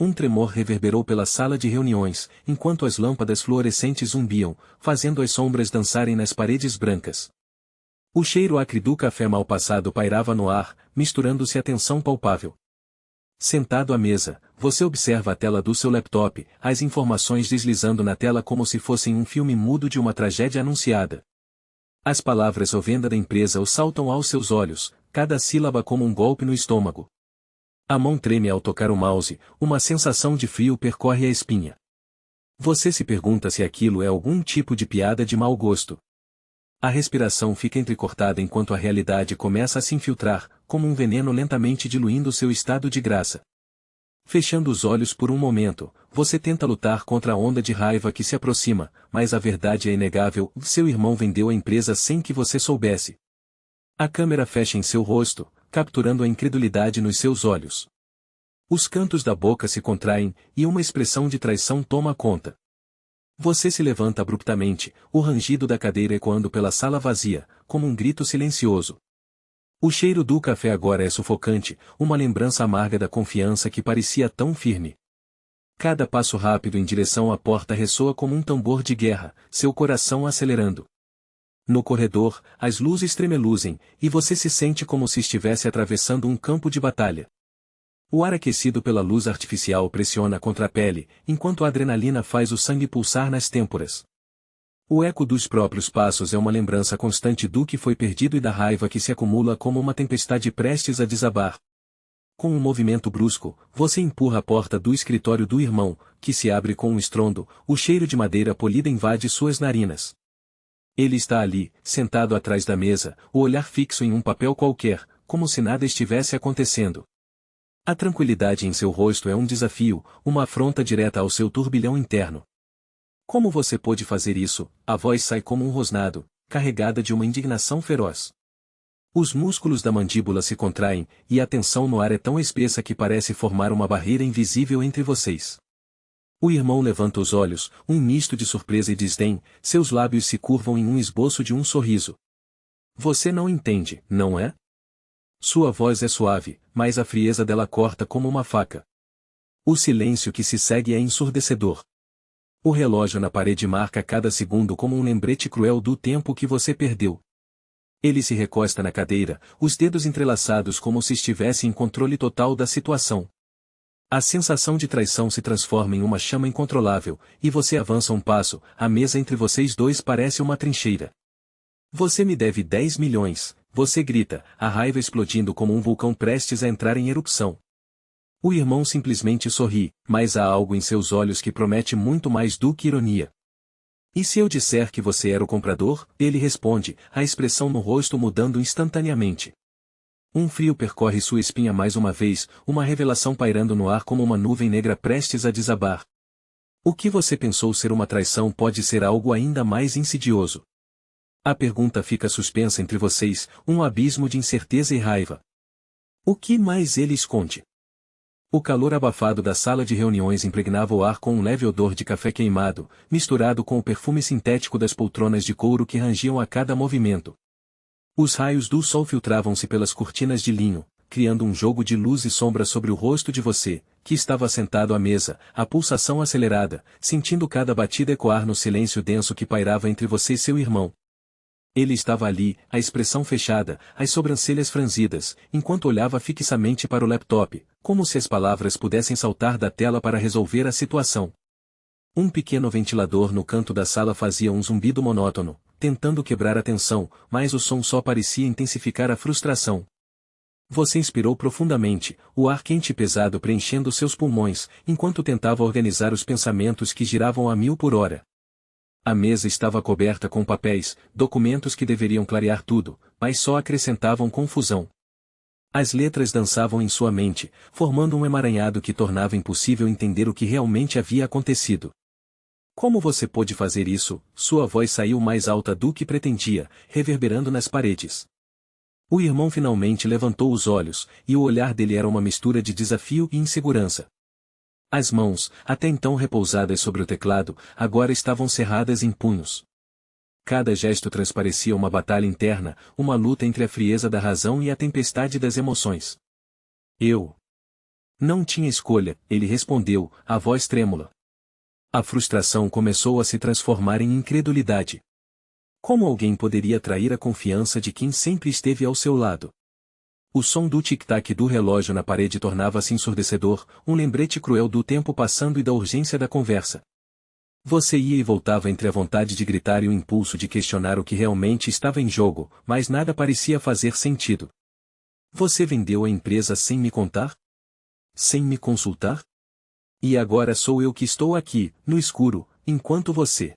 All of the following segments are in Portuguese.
Um tremor reverberou pela sala de reuniões, enquanto as lâmpadas fluorescentes zumbiam, fazendo as sombras dançarem nas paredes brancas. O cheiro acre do café mal passado pairava no ar, misturando-se à tensão palpável. Sentado à mesa, você observa a tela do seu laptop, as informações deslizando na tela como se fossem um filme mudo de uma tragédia anunciada. As palavras "ou venda da empresa" o saltam aos seus olhos, cada sílaba como um golpe no estômago. A mão treme ao tocar o mouse, uma sensação de frio percorre a espinha. Você se pergunta se aquilo é algum tipo de piada de mau gosto. A respiração fica entrecortada enquanto a realidade começa a se infiltrar, como um veneno lentamente diluindo seu estado de graça. Fechando os olhos por um momento, você tenta lutar contra a onda de raiva que se aproxima, mas a verdade é inegável: seu irmão vendeu a empresa sem que você soubesse. A câmera fecha em seu rosto, capturando a incredulidade nos seus olhos. Os cantos da boca se contraem, e uma expressão de traição toma conta. Você se levanta abruptamente, o rangido da cadeira ecoando pela sala vazia, como um grito silencioso. O cheiro do café agora é sufocante, uma lembrança amarga da confiança que parecia tão firme. Cada passo rápido em direção à porta ressoa como um tambor de guerra, seu coração acelerando. No corredor, as luzes tremeluzem, e você se sente como se estivesse atravessando um campo de batalha. O ar aquecido pela luz artificial pressiona contra a pele, enquanto a adrenalina faz o sangue pulsar nas têmporas. O eco dos próprios passos é uma lembrança constante do que foi perdido e da raiva que se acumula como uma tempestade prestes a desabar. Com um movimento brusco, você empurra a porta do escritório do irmão, que se abre com um estrondo, o cheiro de madeira polida invade suas narinas. Ele está ali, sentado atrás da mesa, o olhar fixo em um papel qualquer, como se nada estivesse acontecendo. A tranquilidade em seu rosto é um desafio, uma afronta direta ao seu turbilhão interno. Como você pôde fazer isso? A voz sai como um rosnado, carregada de uma indignação feroz. Os músculos da mandíbula se contraem, e a tensão no ar é tão espessa que parece formar uma barreira invisível entre vocês. O irmão levanta os olhos, um misto de surpresa e desdém, seus lábios se curvam em um esboço de um sorriso. Você não entende, não é? Sua voz é suave, mas a frieza dela corta como uma faca. O silêncio que se segue é ensurdecedor. O relógio na parede marca cada segundo como um lembrete cruel do tempo que você perdeu. Ele se recosta na cadeira, os dedos entrelaçados como se estivesse em controle total da situação. A sensação de traição se transforma em uma chama incontrolável, e você avança um passo, a mesa entre vocês dois parece uma trincheira. Você me deve 10 milhões, você grita, a raiva explodindo como um vulcão prestes a entrar em erupção. O irmão simplesmente sorri, mas há algo em seus olhos que promete muito mais do que ironia. E se eu disser que você era o comprador? Ele responde, a expressão no rosto mudando instantaneamente. Um frio percorre sua espinha mais uma vez, uma revelação pairando no ar como uma nuvem negra prestes a desabar. O que você pensou ser uma traição pode ser algo ainda mais insidioso. A pergunta fica suspensa entre vocês, um abismo de incerteza e raiva. O que mais ele esconde? O calor abafado da sala de reuniões impregnava o ar com um leve odor de café queimado, misturado com o perfume sintético das poltronas de couro que rangiam a cada movimento. Os raios do sol filtravam-se pelas cortinas de linho, criando um jogo de luz e sombra sobre o rosto de você, que estava sentado à mesa, a pulsação acelerada, sentindo cada batida ecoar no silêncio denso que pairava entre você e seu irmão. Ele estava ali, a expressão fechada, as sobrancelhas franzidas, enquanto olhava fixamente para o laptop, como se as palavras pudessem saltar da tela para resolver a situação. Um pequeno ventilador no canto da sala fazia um zumbido monótono, tentando quebrar a tensão, mas o som só parecia intensificar a frustração. Você inspirou profundamente, o ar quente e pesado preenchendo seus pulmões, enquanto tentava organizar os pensamentos que giravam a 1000 por hora. A mesa estava coberta com papéis, documentos que deveriam clarear tudo, mas só acrescentavam confusão. As letras dançavam em sua mente, formando um emaranhado que tornava impossível entender o que realmente havia acontecido. Como você pôde fazer isso? Sua voz saiu mais alta do que pretendia, reverberando nas paredes. O irmão finalmente levantou os olhos, e o olhar dele era uma mistura de desafio e insegurança. As mãos, até então repousadas sobre o teclado, agora estavam cerradas em punhos. Cada gesto transparecia uma batalha interna, uma luta entre a frieza da razão e a tempestade das emoções. Eu Não tinha escolha, ele respondeu, a voz trêmula. A frustração começou a se transformar em incredulidade. Como alguém poderia trair a confiança de quem sempre esteve ao seu lado? O som do tic-tac do relógio na parede tornava-se ensurdecedor, um lembrete cruel do tempo passando e da urgência da conversa. Você ia e voltava entre a vontade de gritar e o impulso de questionar o que realmente estava em jogo, mas nada parecia fazer sentido. Você vendeu a empresa sem me contar? Sem me consultar? E agora sou eu que estou aqui, no escuro, enquanto você.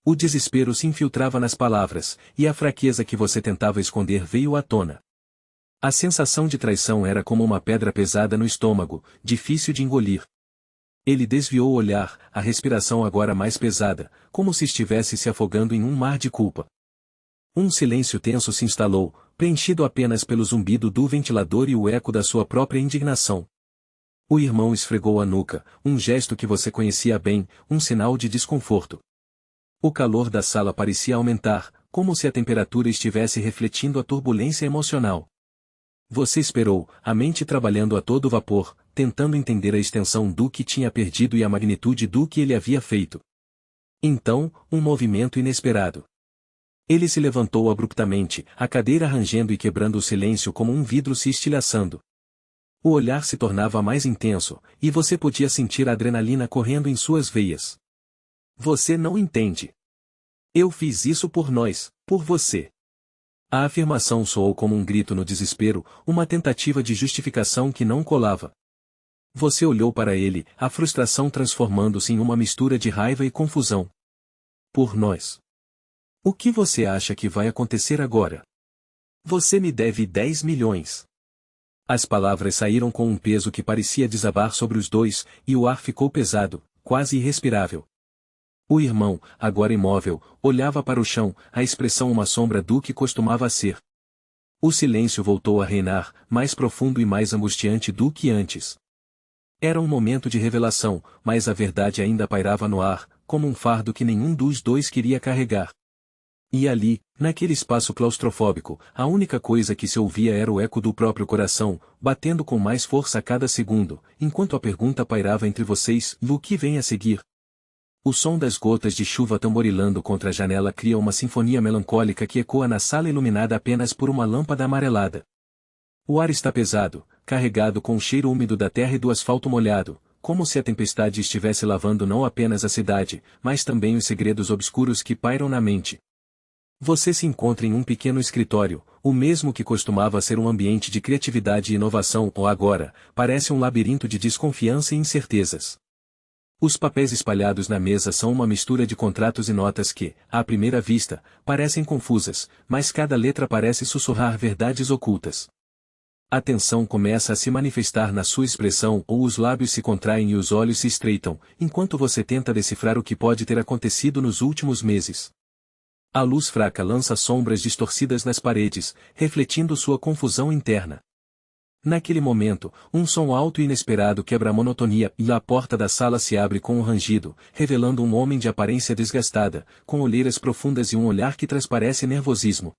O desespero se infiltrava nas palavras, e a fraqueza que você tentava esconder veio à tona. A sensação de traição era como uma pedra pesada no estômago, difícil de engolir. Ele desviou o olhar, a respiração agora mais pesada, como se estivesse se afogando em um mar de culpa. Um silêncio tenso se instalou, preenchido apenas pelo zumbido do ventilador e o eco da sua própria indignação. O irmão esfregou a nuca, um gesto que você conhecia bem, um sinal de desconforto. O calor da sala parecia aumentar, como se a temperatura estivesse refletindo a turbulência emocional. Você esperou, a mente trabalhando a todo vapor, tentando entender a extensão do que tinha perdido e a magnitude do que ele havia feito. Então, um movimento inesperado. Ele se levantou abruptamente, a cadeira rangendo e quebrando o silêncio como um vidro se estilhaçando. O olhar se tornava mais intenso, e você podia sentir a adrenalina correndo em suas veias. Você não entende. Eu fiz isso por nós, por você. A afirmação soou como um grito no desespero, uma tentativa de justificação que não colava. Você olhou para ele, a frustração transformando-se em uma mistura de raiva e confusão. Por nós. O que você acha que vai acontecer agora? Você me deve 10 milhões. As palavras saíram com um peso que parecia desabar sobre os dois, e o ar ficou pesado, quase irrespirável. O irmão, agora imóvel, olhava para o chão, a expressão uma sombra do que costumava ser. O silêncio voltou a reinar, mais profundo e mais angustiante do que antes. Era um momento de revelação, mas a verdade ainda pairava no ar, como um fardo que nenhum dos dois queria carregar. E ali, naquele espaço claustrofóbico, a única coisa que se ouvia era o eco do próprio coração, batendo com mais força a cada segundo, enquanto a pergunta pairava entre vocês: o que vem a seguir? O som das gotas de chuva tamborilando contra a janela cria uma sinfonia melancólica que ecoa na sala iluminada apenas por uma lâmpada amarelada. O ar está pesado, carregado com o cheiro úmido da terra e do asfalto molhado, como se a tempestade estivesse lavando não apenas a cidade, mas também os segredos obscuros que pairam na mente. Você se encontra em um pequeno escritório, o mesmo que costumava ser um ambiente de criatividade e inovação, ou agora, parece um labirinto de desconfiança e incertezas. Os papéis espalhados na mesa são uma mistura de contratos e notas que, à primeira vista, parecem confusas, mas cada letra parece sussurrar verdades ocultas. A tensão começa a se manifestar na sua expressão ou os lábios se contraem e os olhos se estreitam, enquanto você tenta decifrar o que pode ter acontecido nos últimos meses. A luz fraca lança sombras distorcidas nas paredes, refletindo sua confusão interna. Naquele momento, um som alto e inesperado quebra a monotonia e a porta da sala se abre com um rangido, revelando um homem de aparência desgastada, com olheiras profundas e um olhar que transparece nervosismo.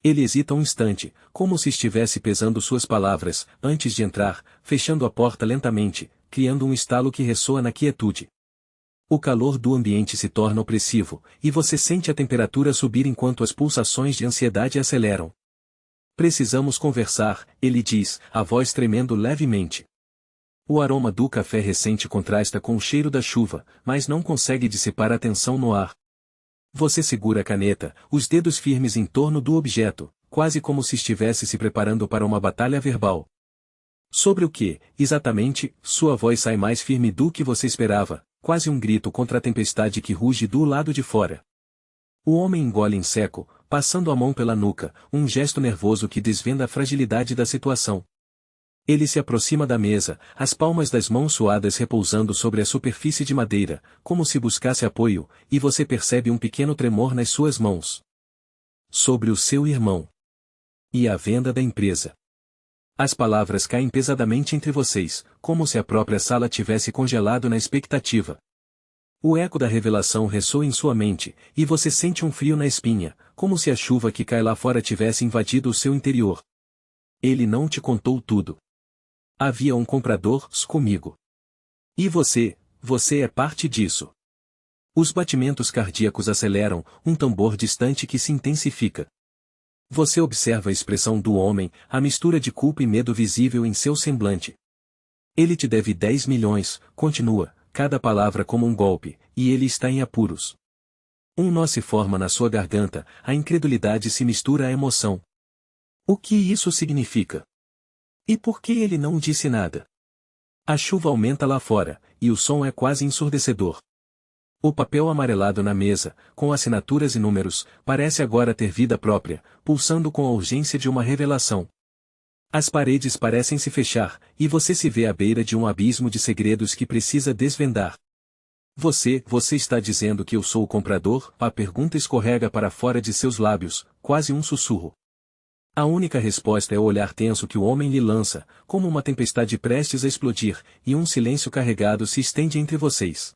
Ele hesita um instante, como se estivesse pesando suas palavras, antes de entrar, fechando a porta lentamente, criando um estalo que ressoa na quietude. O calor do ambiente se torna opressivo, e você sente a temperatura subir enquanto as pulsações de ansiedade aceleram. Precisamos conversar, ele diz, a voz tremendo levemente. O aroma do café recente contrasta com o cheiro da chuva, mas não consegue dissipar a tensão no ar. Você segura a caneta, os dedos firmes em torno do objeto, quase como se estivesse se preparando para uma batalha verbal. Sobre o que, exatamente, sua voz sai mais firme do que você esperava, quase um grito contra a tempestade que ruge do lado de fora. O homem engole em seco, passando a mão pela nuca, um gesto nervoso que desvenda a fragilidade da situação. Ele se aproxima da mesa, as palmas das mãos suadas repousando sobre a superfície de madeira, como se buscasse apoio, e você percebe um pequeno tremor nas suas mãos. Sobre o seu irmão. E a venda da empresa. As palavras caem pesadamente entre vocês, como se a própria sala tivesse congelado na expectativa. O eco da revelação ressoa em sua mente, e você sente um frio na espinha, como se a chuva que cai lá fora tivesse invadido o seu interior. Ele não te contou tudo. Havia um comprador comigo. E você é parte disso. Os batimentos cardíacos aceleram, um tambor distante que se intensifica. Você observa a expressão do homem, a mistura de culpa e medo visível em seu semblante. Ele te deve 10 milhões, continua, cada palavra como um golpe, e ele está em apuros. Um nó se forma na sua garganta, a incredulidade se mistura à emoção. O que isso significa? E por que ele não disse nada? A chuva aumenta lá fora, e o som é quase ensurdecedor. O papel amarelado na mesa, com assinaturas e números, parece agora ter vida própria, pulsando com a urgência de uma revelação. As paredes parecem se fechar, e você se vê à beira de um abismo de segredos que precisa desvendar. Você está dizendo que eu sou o comprador? A pergunta escorrega para fora de seus lábios, quase um sussurro. A única resposta é o olhar tenso que o homem lhe lança, como uma tempestade prestes a explodir, e um silêncio carregado se estende entre vocês.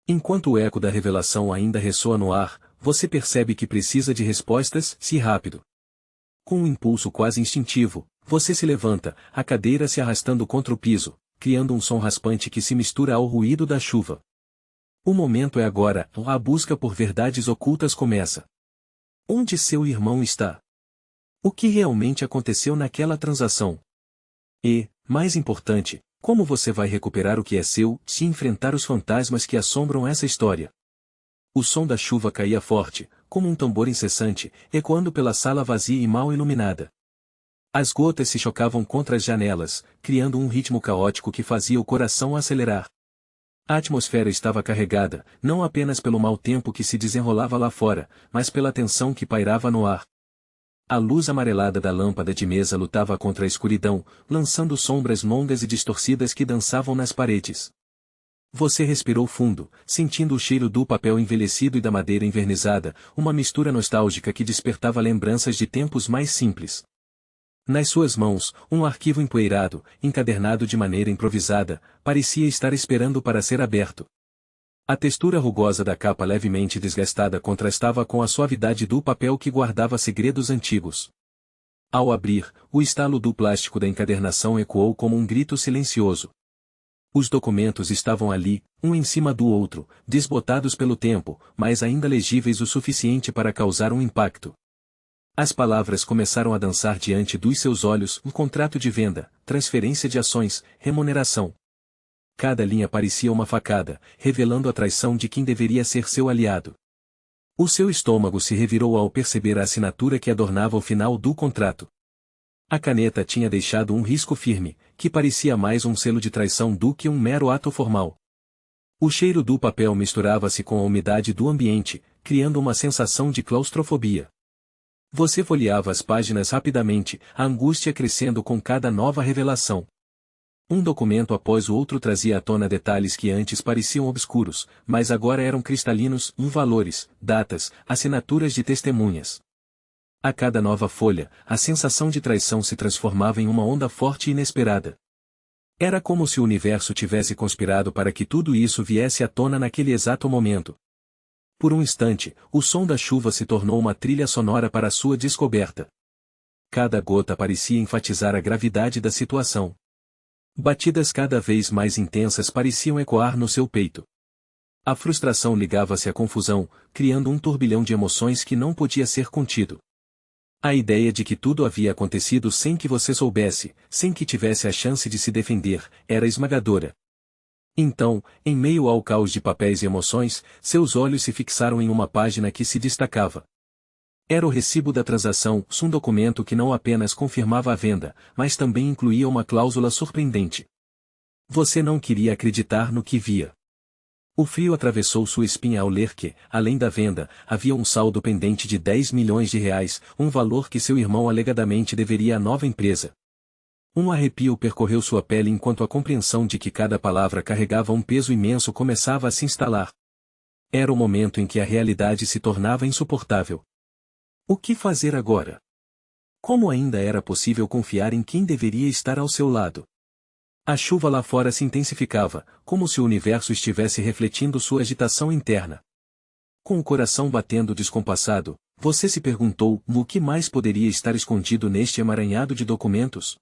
Enquanto o eco da revelação ainda ressoa no ar, você percebe que precisa de respostas, se rápido. Com um impulso quase instintivo, você se levanta, a cadeira se arrastando contra o piso, criando um som raspante que se mistura ao ruído da chuva. O momento é agora, a busca por verdades ocultas começa. Onde seu irmão está? O que realmente aconteceu naquela transação? E, mais importante, como você vai recuperar o que é seu, se enfrentar os fantasmas que assombram essa história? O som da chuva caía forte, como um tambor incessante, ecoando pela sala vazia e mal iluminada. As gotas se chocavam contra as janelas, criando um ritmo caótico que fazia o coração acelerar. A atmosfera estava carregada, não apenas pelo mau tempo que se desenrolava lá fora, mas pela tensão que pairava no ar. A luz amarelada da lâmpada de mesa lutava contra a escuridão, lançando sombras longas e distorcidas que dançavam nas paredes. Você respirou fundo, sentindo o cheiro do papel envelhecido e da madeira envernizada, uma mistura nostálgica que despertava lembranças de tempos mais simples. Nas suas mãos, um arquivo empoeirado, encadernado de maneira improvisada, parecia estar esperando para ser aberto. A textura rugosa da capa levemente desgastada contrastava com a suavidade do papel que guardava segredos antigos. Ao abrir, o estalo do plástico da encadernação ecoou como um grito silencioso. Os documentos estavam ali, um em cima do outro, desbotados pelo tempo, mas ainda legíveis o suficiente para causar um impacto. As palavras começaram a dançar diante dos seus olhos, um contrato de venda, transferência de ações, remuneração. Cada linha parecia uma facada, revelando a traição de quem deveria ser seu aliado. O seu estômago se revirou ao perceber a assinatura que adornava o final do contrato. A caneta tinha deixado um risco firme, que parecia mais um selo de traição do que um mero ato formal. O cheiro do papel misturava-se com a umidade do ambiente, criando uma sensação de claustrofobia. Você folheava as páginas rapidamente, a angústia crescendo com cada nova revelação. Um documento após o outro trazia à tona detalhes que antes pareciam obscuros, mas agora eram cristalinos, valores, datas, assinaturas de testemunhas. A cada nova folha, a sensação de traição se transformava em uma onda forte e inesperada. Era como se o universo tivesse conspirado para que tudo isso viesse à tona naquele exato momento. Por um instante, o som da chuva se tornou uma trilha sonora para sua descoberta. Cada gota parecia enfatizar a gravidade da situação. Batidas cada vez mais intensas pareciam ecoar no seu peito. A frustração ligava-se à confusão, criando um turbilhão de emoções que não podia ser contido. A ideia de que tudo havia acontecido sem que você soubesse, sem que tivesse a chance de se defender, era esmagadora. Então, em meio ao caos de papéis e emoções, seus olhos se fixaram em uma página que se destacava. Era o recibo da transação, um documento que não apenas confirmava a venda, mas também incluía uma cláusula surpreendente. Você não queria acreditar no que via. O frio atravessou sua espinha ao ler que, além da venda, havia um saldo pendente de 10 milhões de reais, um valor que seu irmão alegadamente deveria à nova empresa. Um arrepio percorreu sua pele enquanto a compreensão de que cada palavra carregava um peso imenso começava a se instalar. Era o momento em que a realidade se tornava insuportável. O que fazer agora? Como ainda era possível confiar em quem deveria estar ao seu lado? A chuva lá fora se intensificava, como se o universo estivesse refletindo sua agitação interna. Com o coração batendo descompassado, Você se perguntou o que mais poderia estar escondido neste emaranhado de documentos?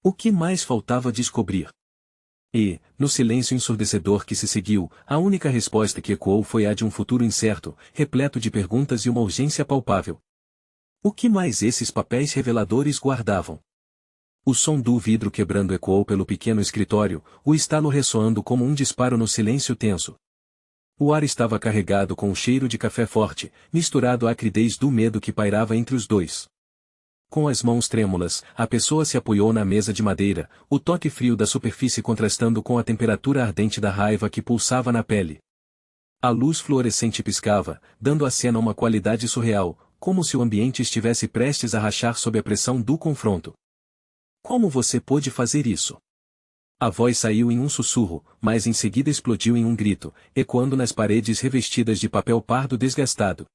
O que mais faltava descobrir? E, no silêncio ensurdecedor que se seguiu, a única resposta que ecoou foi a de um futuro incerto, repleto de perguntas e uma urgência palpável. O que mais esses papéis reveladores guardavam? O som do vidro quebrando ecoou pelo pequeno escritório, o estalo ressoando como um disparo no silêncio tenso. O ar estava carregado com o cheiro de café forte, misturado à acridez do medo que pairava entre os dois. Com as mãos trêmulas, a pessoa se apoiou na mesa de madeira, o toque frio da superfície contrastando com a temperatura ardente da raiva que pulsava na pele. A luz fluorescente piscava, dando à cena uma qualidade surreal, como se o ambiente estivesse prestes a rachar sob a pressão do confronto. Como você pôde fazer isso? A voz saiu em um sussurro, mas em seguida explodiu em um grito, ecoando nas paredes revestidas de papel pardo desgastado.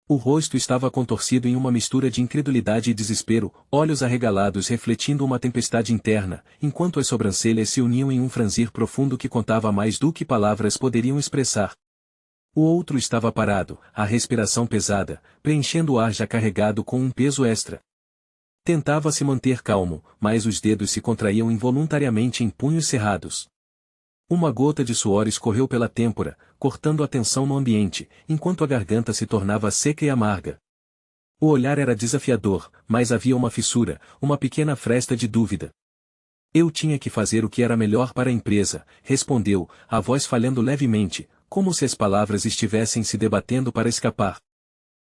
O rosto estava contorcido em uma mistura de incredulidade e desespero, olhos arregalados refletindo uma tempestade interna, enquanto as sobrancelhas se uniam em um franzir profundo que contava mais do que palavras poderiam expressar. O outro estava parado, a respiração pesada, preenchendo o ar já carregado com um peso extra. Tentava se manter calmo, mas os dedos se contraíam involuntariamente em punhos cerrados. Uma gota de suor escorreu pela têmpora, cortando a tensão no ambiente, enquanto a garganta se tornava seca e amarga. O olhar era desafiador, mas havia uma fissura, uma pequena fresta de dúvida. Eu tinha que fazer o que era melhor para a empresa, respondeu, a voz falhando levemente, como se as palavras estivessem se debatendo para escapar.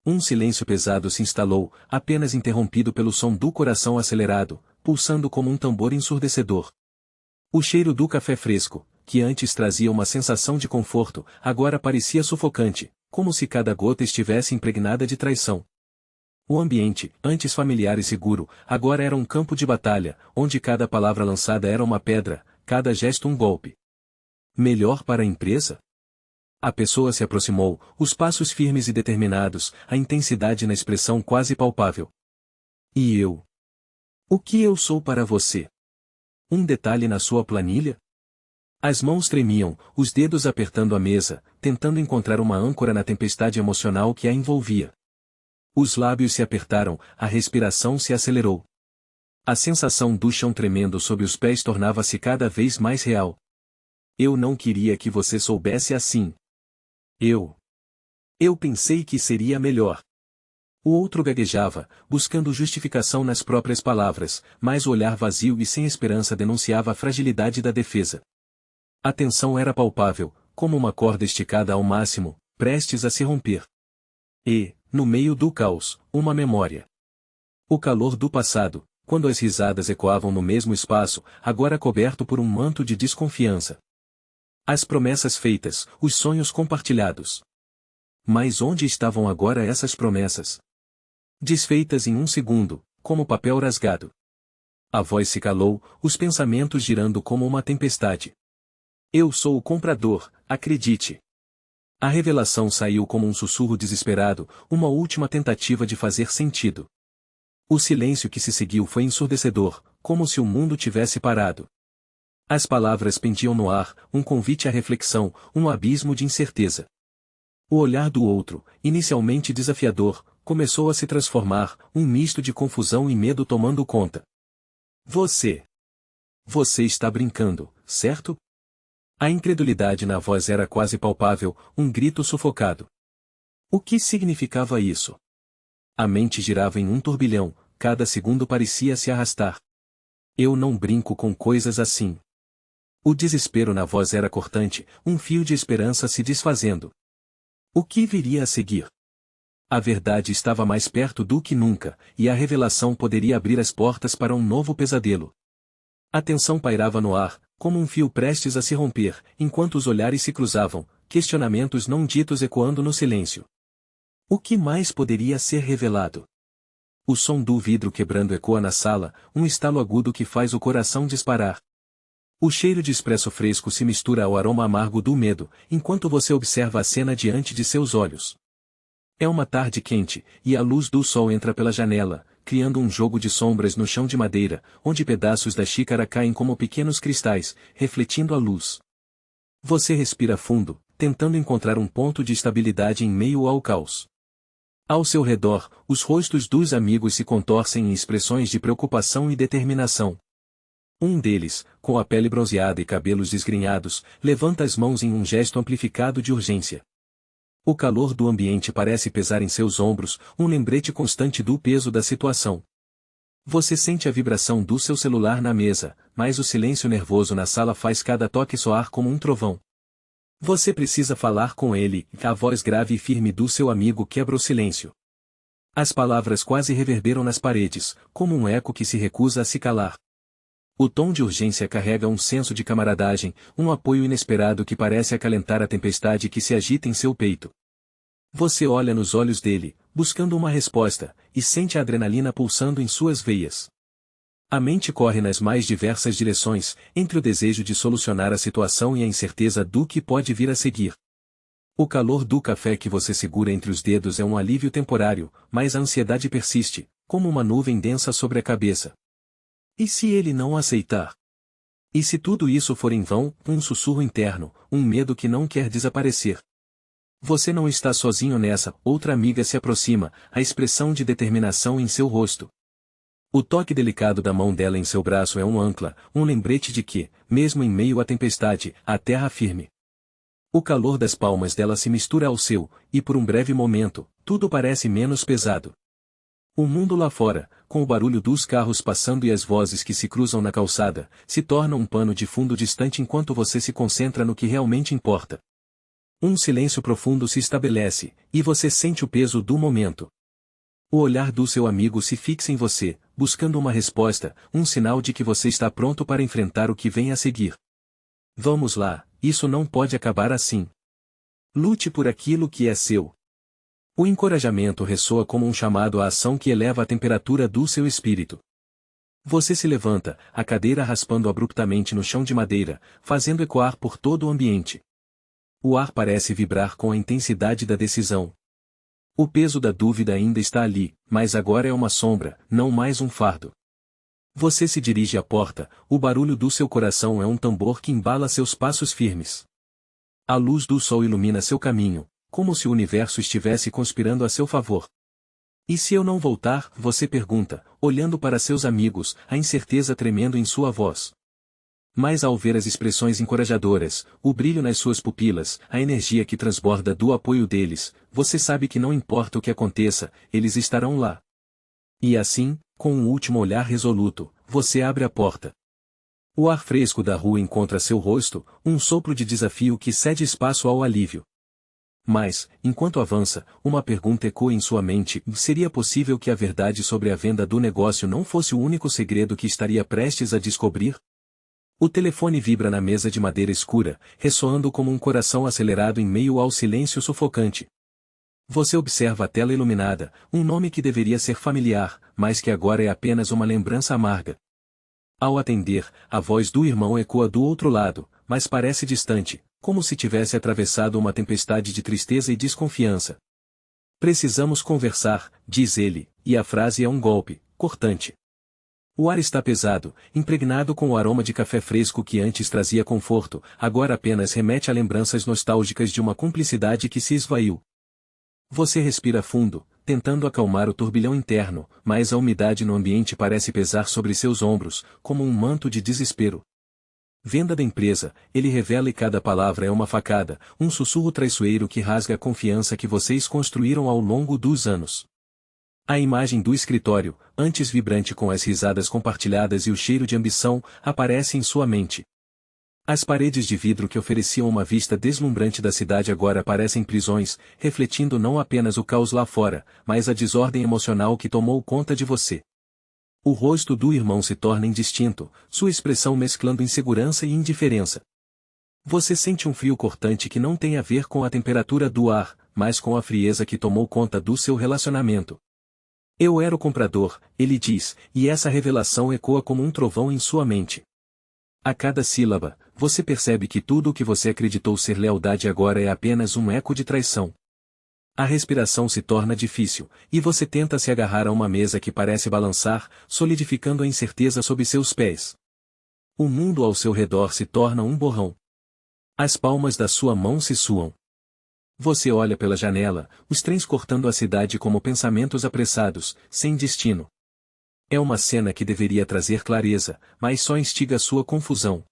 Um silêncio pesado se instalou, apenas interrompido pelo som do coração acelerado, pulsando como um tambor ensurdecedor. O cheiro do café fresco, que antes trazia uma sensação de conforto, agora parecia sufocante, como se cada gota estivesse impregnada de traição. O ambiente, antes familiar e seguro, agora era um campo de batalha, onde cada palavra lançada era uma pedra, cada gesto um golpe. Melhor para a empresa? A pessoa se aproximou, os passos firmes e determinados, a intensidade na expressão quase palpável. E eu? O que eu sou para você? Um detalhe na sua planilha? As mãos tremiam, os dedos apertando a mesa, tentando encontrar uma âncora na tempestade emocional que a envolvia. Os lábios se apertaram, a respiração se acelerou. A sensação do chão tremendo sob os pés tornava-se cada vez mais real. Eu não queria que você soubesse assim. Eu pensei que seria melhor. O outro gaguejava, buscando justificação nas próprias palavras, mas o olhar vazio e sem esperança denunciava a fragilidade da defesa. A tensão era palpável, como uma corda esticada ao máximo, prestes a se romper. E, no meio do caos, uma memória. O calor do passado, quando as risadas ecoavam no mesmo espaço, agora coberto por um manto de desconfiança. As promessas feitas, os sonhos compartilhados. Mas onde estavam agora essas promessas? Desfeitas em um segundo, como papel rasgado. A voz se calou, os pensamentos girando como uma tempestade. Eu sou o comprador, acredite. A revelação saiu como um sussurro desesperado, uma última tentativa de fazer sentido. O silêncio que se seguiu foi ensurdecedor, como se o mundo tivesse parado. As palavras pendiam no ar, um convite à reflexão, um abismo de incerteza. O olhar do outro, inicialmente desafiador, começou a se transformar, um misto de confusão e medo tomando conta. Você está brincando, certo? A incredulidade na voz era quase palpável, um grito sufocado. O que significava isso? A mente girava em um turbilhão, cada segundo parecia se arrastar. Eu não brinco com coisas assim. O desespero na voz era cortante, um fio de esperança se desfazendo. O que viria a seguir? A verdade estava mais perto do que nunca, e a revelação poderia abrir as portas para um novo pesadelo. A tensão pairava no ar, como um fio prestes a se romper, enquanto os olhares se cruzavam, questionamentos não ditos ecoando no silêncio. O que mais poderia ser revelado? O som do vidro quebrando ecoa na sala, um estalo agudo que faz o coração disparar. O cheiro de expresso fresco se mistura ao aroma amargo do medo, enquanto você observa a cena diante de seus olhos. É uma tarde quente, e a luz do sol entra pela janela, criando um jogo de sombras no chão de madeira, onde pedaços da xícara caem como pequenos cristais, refletindo a luz. Você respira fundo, tentando encontrar um ponto de estabilidade em meio ao caos. Ao seu redor, os rostos dos amigos se contorcem em expressões de preocupação e determinação. Um deles, com a pele bronzeada e cabelos desgrenhados, levanta as mãos em um gesto amplificado de urgência. O calor do ambiente parece pesar em seus ombros, um lembrete constante do peso da situação. Você sente a vibração do seu celular na mesa, mas o silêncio nervoso na sala faz cada toque soar como um trovão. Você precisa falar com ele, a voz grave e firme do seu amigo quebra o silêncio. As palavras quase reverberam nas paredes, como um eco que se recusa a se calar. O tom de urgência carrega um senso de camaradagem, um apoio inesperado que parece acalentar a tempestade que se agita em seu peito. Você olha nos olhos dele, buscando uma resposta, e sente a adrenalina pulsando em suas veias. A mente corre nas mais diversas direções, entre o desejo de solucionar a situação e a incerteza do que pode vir a seguir. O calor do café que você segura entre os dedos é um alívio temporário, mas a ansiedade persiste, como uma nuvem densa sobre a cabeça. E se ele não aceitar? E se tudo isso for em vão, um sussurro interno, um medo que não quer desaparecer. Você não está sozinho nessa, outra amiga se aproxima, a expressão de determinação em seu rosto. O toque delicado da mão dela em seu braço é um ancla, um lembrete de que, mesmo em meio à tempestade, a terra firme. O calor das palmas dela se mistura ao seu, e por um breve momento, tudo parece menos pesado. O mundo lá fora, com o barulho dos carros passando e as vozes que se cruzam na calçada, se torna um pano de fundo distante enquanto você se concentra no que realmente importa. Um silêncio profundo se estabelece, e você sente o peso do momento. O olhar do seu amigo se fixa em você, buscando uma resposta, um sinal de que você está pronto para enfrentar o que vem a seguir. Vamos lá, isso não pode acabar assim. Lute por aquilo que é seu. O encorajamento ressoa como um chamado à ação que eleva a temperatura do seu espírito. Você se levanta, a cadeira raspando abruptamente no chão de madeira, fazendo ecoar por todo o ambiente. O ar parece vibrar com a intensidade da decisão. O peso da dúvida ainda está ali, mas agora é uma sombra, não mais um fardo. Você se dirige à porta, o barulho do seu coração é um tambor que embala seus passos firmes. A luz do sol ilumina seu caminho, como se o universo estivesse conspirando a seu favor. E se eu não voltar, você pergunta, olhando para seus amigos, a incerteza tremendo em sua voz. Mas ao ver as expressões encorajadoras, o brilho nas suas pupilas, a energia que transborda do apoio deles, você sabe que não importa o que aconteça, eles estarão lá. E assim, com um último olhar resoluto, você abre a porta. O ar fresco da rua encontra seu rosto, um sopro de desafio que cede espaço ao alívio. Mas, enquanto avança, uma pergunta ecoa em sua mente: seria possível que a verdade sobre a venda do negócio não fosse o único segredo que estaria prestes a descobrir? O telefone vibra na mesa de madeira escura, ressoando como um coração acelerado em meio ao silêncio sufocante. Você observa a tela iluminada, um nome que deveria ser familiar, mas que agora é apenas uma lembrança amarga. Ao atender, a voz do irmão ecoa do outro lado, mas parece distante, como se tivesse atravessado uma tempestade de tristeza e desconfiança. Precisamos conversar, diz ele, e a frase é um golpe, cortante. O ar está pesado, impregnado com o aroma de café fresco que antes trazia conforto, agora apenas remete a lembranças nostálgicas de uma cumplicidade que se esvaiu. Você respira fundo, tentando acalmar o turbilhão interno, mas a umidade no ambiente parece pesar sobre seus ombros, como um manto de desespero. Venda da empresa, ele revela, e cada palavra é uma facada, um sussurro traiçoeiro que rasga a confiança que vocês construíram ao longo dos anos. A imagem do escritório, antes vibrante com as risadas compartilhadas e o cheiro de ambição, aparece em sua mente. As paredes de vidro que ofereciam uma vista deslumbrante da cidade agora parecem prisões, refletindo não apenas o caos lá fora, mas a desordem emocional que tomou conta de você. O rosto do irmão se torna indistinto, sua expressão mesclando insegurança e indiferença. Você sente um frio cortante que não tem a ver com a temperatura do ar, mas com a frieza que tomou conta do seu relacionamento. Eu era o comprador, ele diz, e essa revelação ecoa como um trovão em sua mente. A cada sílaba, você percebe que tudo o que você acreditou ser lealdade agora é apenas um eco de traição. A respiração se torna difícil, e você tenta se agarrar a uma mesa que parece balançar, solidificando a incerteza sob seus pés. O mundo ao seu redor se torna um borrão. As palmas da sua mão se suam. Você olha pela janela, os trens cortando a cidade como pensamentos apressados, sem destino. É uma cena que deveria trazer clareza, mas só instiga sua confusão.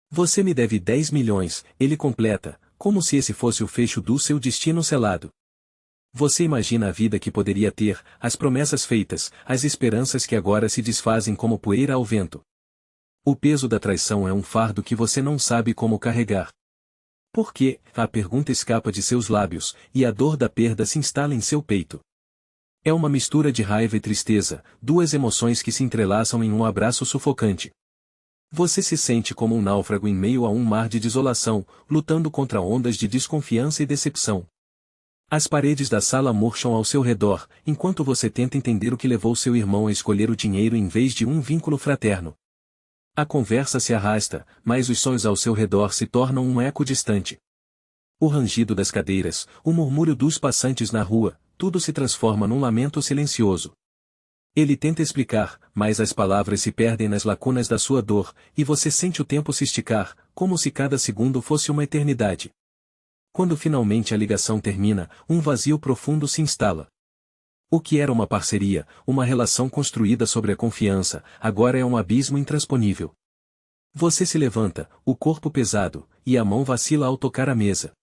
Você me deve 10 milhões, ele completa, como se esse fosse o fecho do seu destino selado. Você imagina a vida que poderia ter, as promessas feitas, as esperanças que agora se desfazem como poeira ao vento. O peso da traição é um fardo que você não sabe como carregar. Por quê? A pergunta escapa de seus lábios, e a dor da perda se instala em seu peito. É uma mistura de raiva e tristeza, duas emoções que se entrelaçam em um abraço sufocante. Você se sente como um náufrago em meio a um mar de desolação, lutando contra ondas de desconfiança e decepção. As paredes da sala murcham ao seu redor, enquanto você tenta entender o que levou seu irmão a escolher o dinheiro em vez de um vínculo fraterno. A conversa se arrasta, mas os sons ao seu redor se tornam um eco distante. O rangido das cadeiras, o murmúrio dos passantes na rua, tudo se transforma num lamento silencioso. Ele tenta explicar, mas as palavras se perdem nas lacunas da sua dor, e você sente o tempo se esticar, como se cada segundo fosse uma eternidade. Quando finalmente a ligação termina, um vazio profundo se instala. O que era uma parceria, uma relação construída sobre a confiança, agora é um abismo intransponível. Você se levanta, o corpo pesado, e a mão vacila ao tocar a mesa.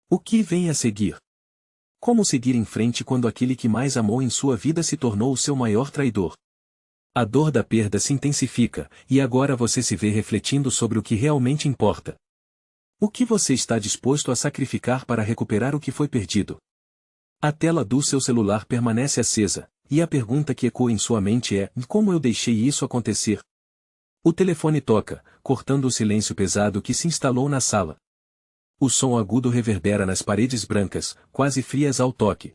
O que vem a seguir? Como seguir em frente quando aquele que mais amou em sua vida se tornou o seu maior traidor? A dor da perda se intensifica, e agora você se vê refletindo sobre o que realmente importa. O que você está disposto a sacrificar para recuperar o que foi perdido? A tela do seu celular permanece acesa, e a pergunta que ecoa em sua mente é: como eu deixei isso acontecer? O telefone toca, cortando o silêncio pesado que se instalou na sala. O som agudo reverbera nas paredes brancas, quase frias ao toque.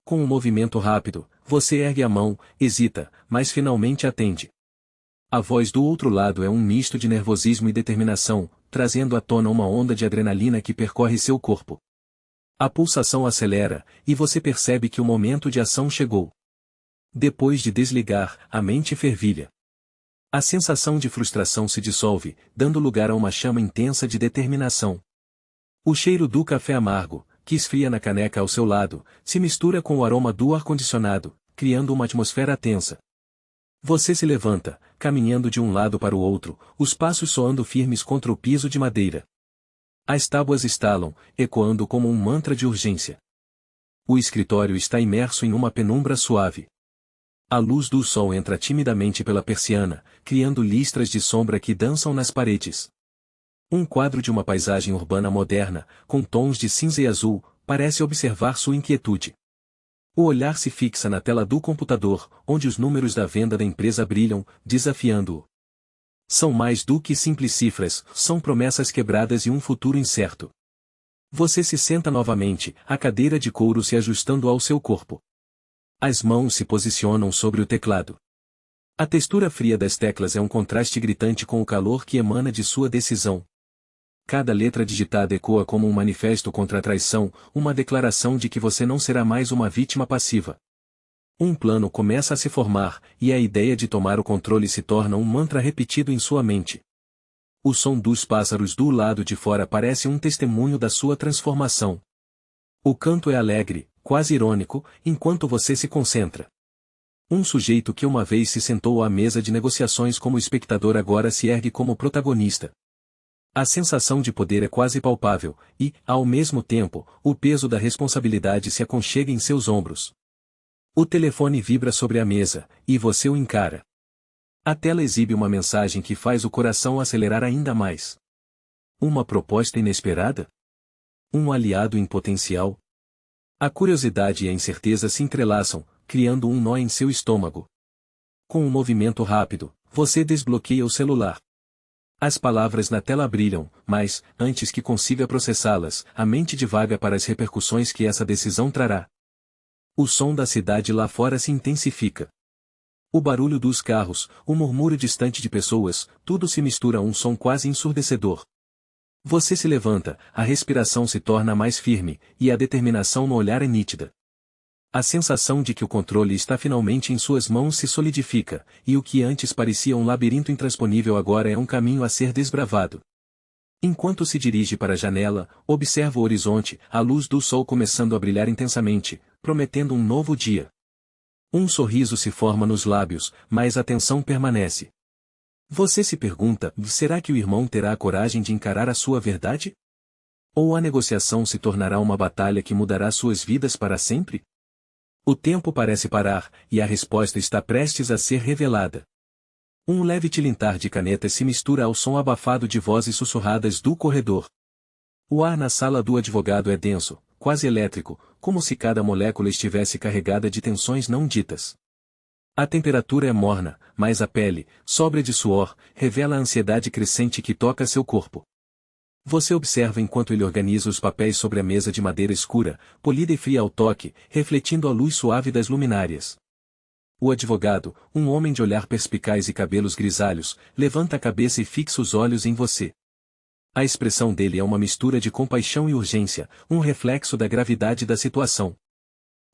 Com um movimento rápido, você ergue a mão, hesita, mas finalmente atende. A voz do outro lado é um misto de nervosismo e determinação, trazendo à tona uma onda de adrenalina que percorre seu corpo. A pulsação acelera, e você percebe que o momento de ação chegou. Depois de desligar, a mente fervilha. A sensação de frustração se dissolve, dando lugar a uma chama intensa de determinação. O cheiro do café amargo, que esfria na caneca ao seu lado, se mistura com o aroma do ar-condicionado, criando uma atmosfera tensa. Você se levanta, caminhando de um lado para o outro, os passos soando firmes contra o piso de madeira. As tábuas estalam, ecoando como um mantra de urgência. O escritório está imerso em uma penumbra suave. A luz do sol entra timidamente pela persiana, criando listras de sombra que dançam nas paredes. Um quadro de uma paisagem urbana moderna, com tons de cinza e azul, parece observar sua inquietude. O olhar se fixa na tela do computador, onde os números da venda da empresa brilham, desafiando-o. São mais do que simples cifras, são promessas quebradas e um futuro incerto. Você se senta novamente, a cadeira de couro se ajustando ao seu corpo. As mãos se posicionam sobre o teclado. A textura fria das teclas é um contraste gritante com o calor que emana de sua decisão. Cada letra digitada ecoa como um manifesto contra a traição, uma declaração de que você não será mais uma vítima passiva. Um plano começa a se formar, e a ideia de tomar o controle se torna um mantra repetido em sua mente. O som dos pássaros do lado de fora parece um testemunho da sua transformação. O canto é alegre, quase irônico, enquanto você se concentra. Um sujeito que uma vez se sentou à mesa de negociações como espectador agora se ergue como protagonista. A sensação de poder é quase palpável, e, ao mesmo tempo, o peso da responsabilidade se aconchega em seus ombros. O telefone vibra sobre a mesa, e você o encara. A tela exibe uma mensagem que faz o coração acelerar ainda mais. Uma proposta inesperada? Um aliado em potencial? A curiosidade e a incerteza se entrelaçam, criando um nó em seu estômago. Com um movimento rápido, você desbloqueia o celular. As palavras na tela brilham, mas, antes que consiga processá-las, a mente divaga para as repercussões que essa decisão trará. O som da cidade lá fora se intensifica. O barulho dos carros, o murmúrio distante de pessoas, tudo se mistura a um som quase ensurdecedor. Você se levanta, a respiração se torna mais firme, e a determinação no olhar é nítida. A sensação de que o controle está finalmente em suas mãos se solidifica, e o que antes parecia um labirinto intransponível agora é um caminho a ser desbravado. Enquanto se dirige para a janela, observa o horizonte, a luz do sol começando a brilhar intensamente, prometendo um novo dia. Um sorriso se forma nos lábios, mas a tensão permanece. Você se pergunta, será que o irmão terá a coragem de encarar a sua verdade? Ou a negociação se tornará uma batalha que mudará suas vidas para sempre? O tempo parece parar, e a resposta está prestes a ser revelada. Um leve tilintar de canetas se mistura ao som abafado de vozes sussurradas do corredor. O ar na sala do advogado é denso, quase elétrico, como se cada molécula estivesse carregada de tensões não ditas. A temperatura é morna, mas a pele, sóbria de suor, revela a ansiedade crescente que toca seu corpo. Você observa enquanto ele organiza os papéis sobre a mesa de madeira escura, polida e fria ao toque, refletindo a luz suave das luminárias. O advogado, um homem de olhar perspicaz e cabelos grisalhos, levanta a cabeça e fixa os olhos em você. A expressão dele é uma mistura de compaixão e urgência, um reflexo da gravidade da situação.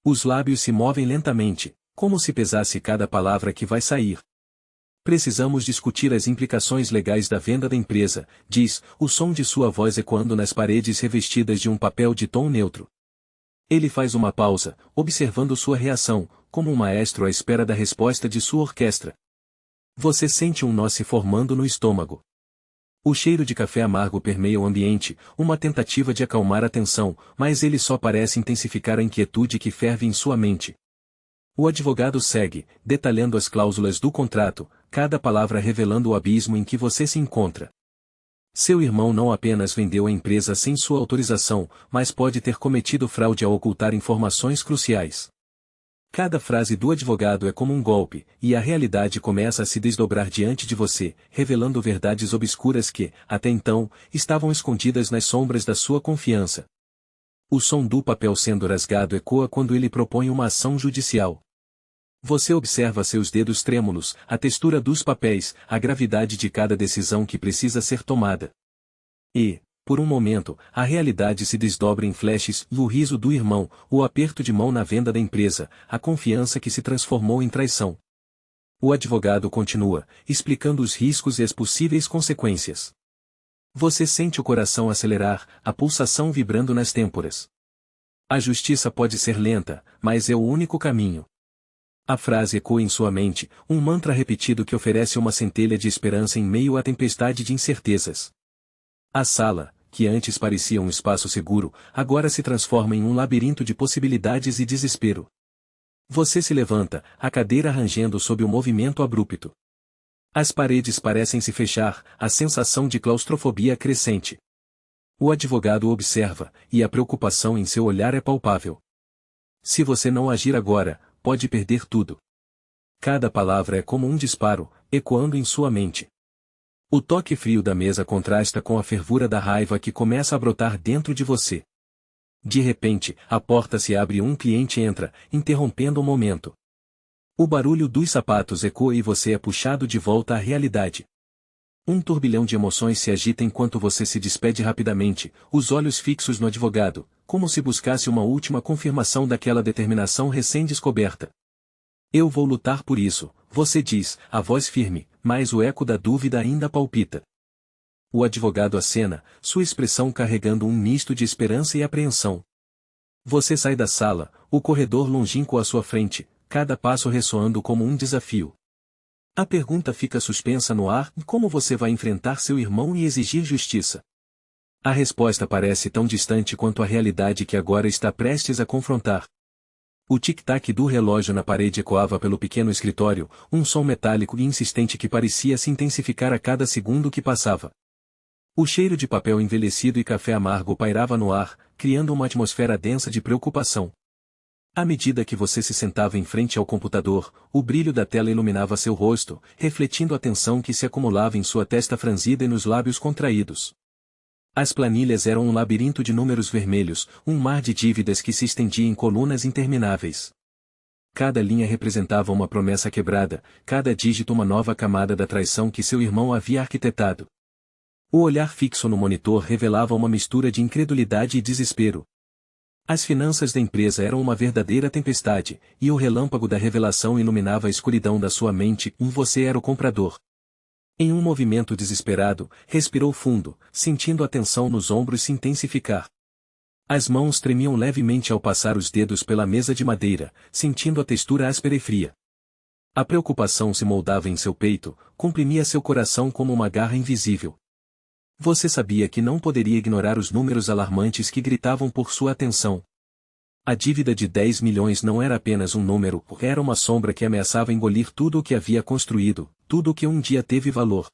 Os lábios se movem lentamente, como se pesasse cada palavra que vai sair. Precisamos discutir as implicações legais da venda da empresa, diz, o som de sua voz ecoando nas paredes revestidas de um papel de tom neutro. Ele faz uma pausa, observando sua reação, como um maestro à espera da resposta de sua orquestra. Você sente um nó se formando no estômago. O cheiro de café amargo permeia o ambiente, uma tentativa de acalmar a tensão, mas ele só parece intensificar a inquietude que ferve em sua mente. O advogado segue, detalhando as cláusulas do contrato, cada palavra revelando o abismo em que você se encontra. Seu irmão não apenas vendeu a empresa sem sua autorização, mas pode ter cometido fraude ao ocultar informações cruciais. Cada frase do advogado é como um golpe, e a realidade começa a se desdobrar diante de você, revelando verdades obscuras que, até então, estavam escondidas nas sombras da sua confiança. O som do papel sendo rasgado ecoa quando ele propõe uma ação judicial. Você observa seus dedos trêmulos, a textura dos papéis, a gravidade de cada decisão que precisa ser tomada. E, por um momento, a realidade se desdobra em flashes, o riso do irmão, o aperto de mão na venda da empresa, a confiança que se transformou em traição. O advogado continua, explicando os riscos e as possíveis consequências. Você sente o coração acelerar, a pulsação vibrando nas têmporas. A justiça pode ser lenta, mas é o único caminho. A frase ecoa em sua mente, um mantra repetido que oferece uma centelha de esperança em meio à tempestade de incertezas. A sala, que antes parecia um espaço seguro, agora se transforma em um labirinto de possibilidades e desespero. Você se levanta, a cadeira rangendo sob o movimento abrupto. As paredes parecem se fechar, a sensação de claustrofobia crescente. O advogado observa, e a preocupação em seu olhar é palpável. Se você não agir agora, pode perder tudo. Cada palavra é como um disparo, ecoando em sua mente. O toque frio da mesa contrasta com a fervura da raiva que começa a brotar dentro de você. De repente, a porta se abre e um cliente entra, interrompendo o momento. O barulho dos sapatos ecoa e você é puxado de volta à realidade. Um turbilhão de emoções se agita enquanto você se despede rapidamente, os olhos fixos no advogado, como se buscasse uma última confirmação daquela determinação recém-descoberta. Eu vou lutar por isso, você diz, a voz firme, mas o eco da dúvida ainda palpita. O advogado acena, sua expressão carregando um misto de esperança e apreensão. Você sai da sala, o corredor longínquo à sua frente, cada passo ressoando como um desafio. A pergunta fica suspensa no ar: como você vai enfrentar seu irmão e exigir justiça? A resposta parece tão distante quanto a realidade que agora está prestes a confrontar. O tic-tac do relógio na parede ecoava pelo pequeno escritório, um som metálico e insistente que parecia se intensificar a cada segundo que passava. O cheiro de papel envelhecido e café amargo pairava no ar, criando uma atmosfera densa de preocupação. À medida que você se sentava em frente ao computador, o brilho da tela iluminava seu rosto, refletindo a tensão que se acumulava em sua testa franzida e nos lábios contraídos. As planilhas eram um labirinto de números vermelhos, um mar de dívidas que se estendia em colunas intermináveis. Cada linha representava uma promessa quebrada, cada dígito uma nova camada da traição que seu irmão havia arquitetado. O olhar fixo no monitor revelava uma mistura de incredulidade e desespero. As finanças da empresa eram uma verdadeira tempestade, e o relâmpago da revelação iluminava a escuridão da sua mente. Você era o comprador. Em um movimento desesperado, respirou fundo, sentindo a tensão nos ombros se intensificar. As mãos tremiam levemente ao passar os dedos pela mesa de madeira, sentindo a textura áspera e fria. A preocupação se moldava em seu peito, comprimia seu coração como uma garra invisível. Você sabia que não poderia ignorar os números alarmantes que gritavam por sua atenção. A dívida de 10 milhões não era apenas um número, era uma sombra que ameaçava engolir tudo o que havia construído, tudo o que um dia teve valor.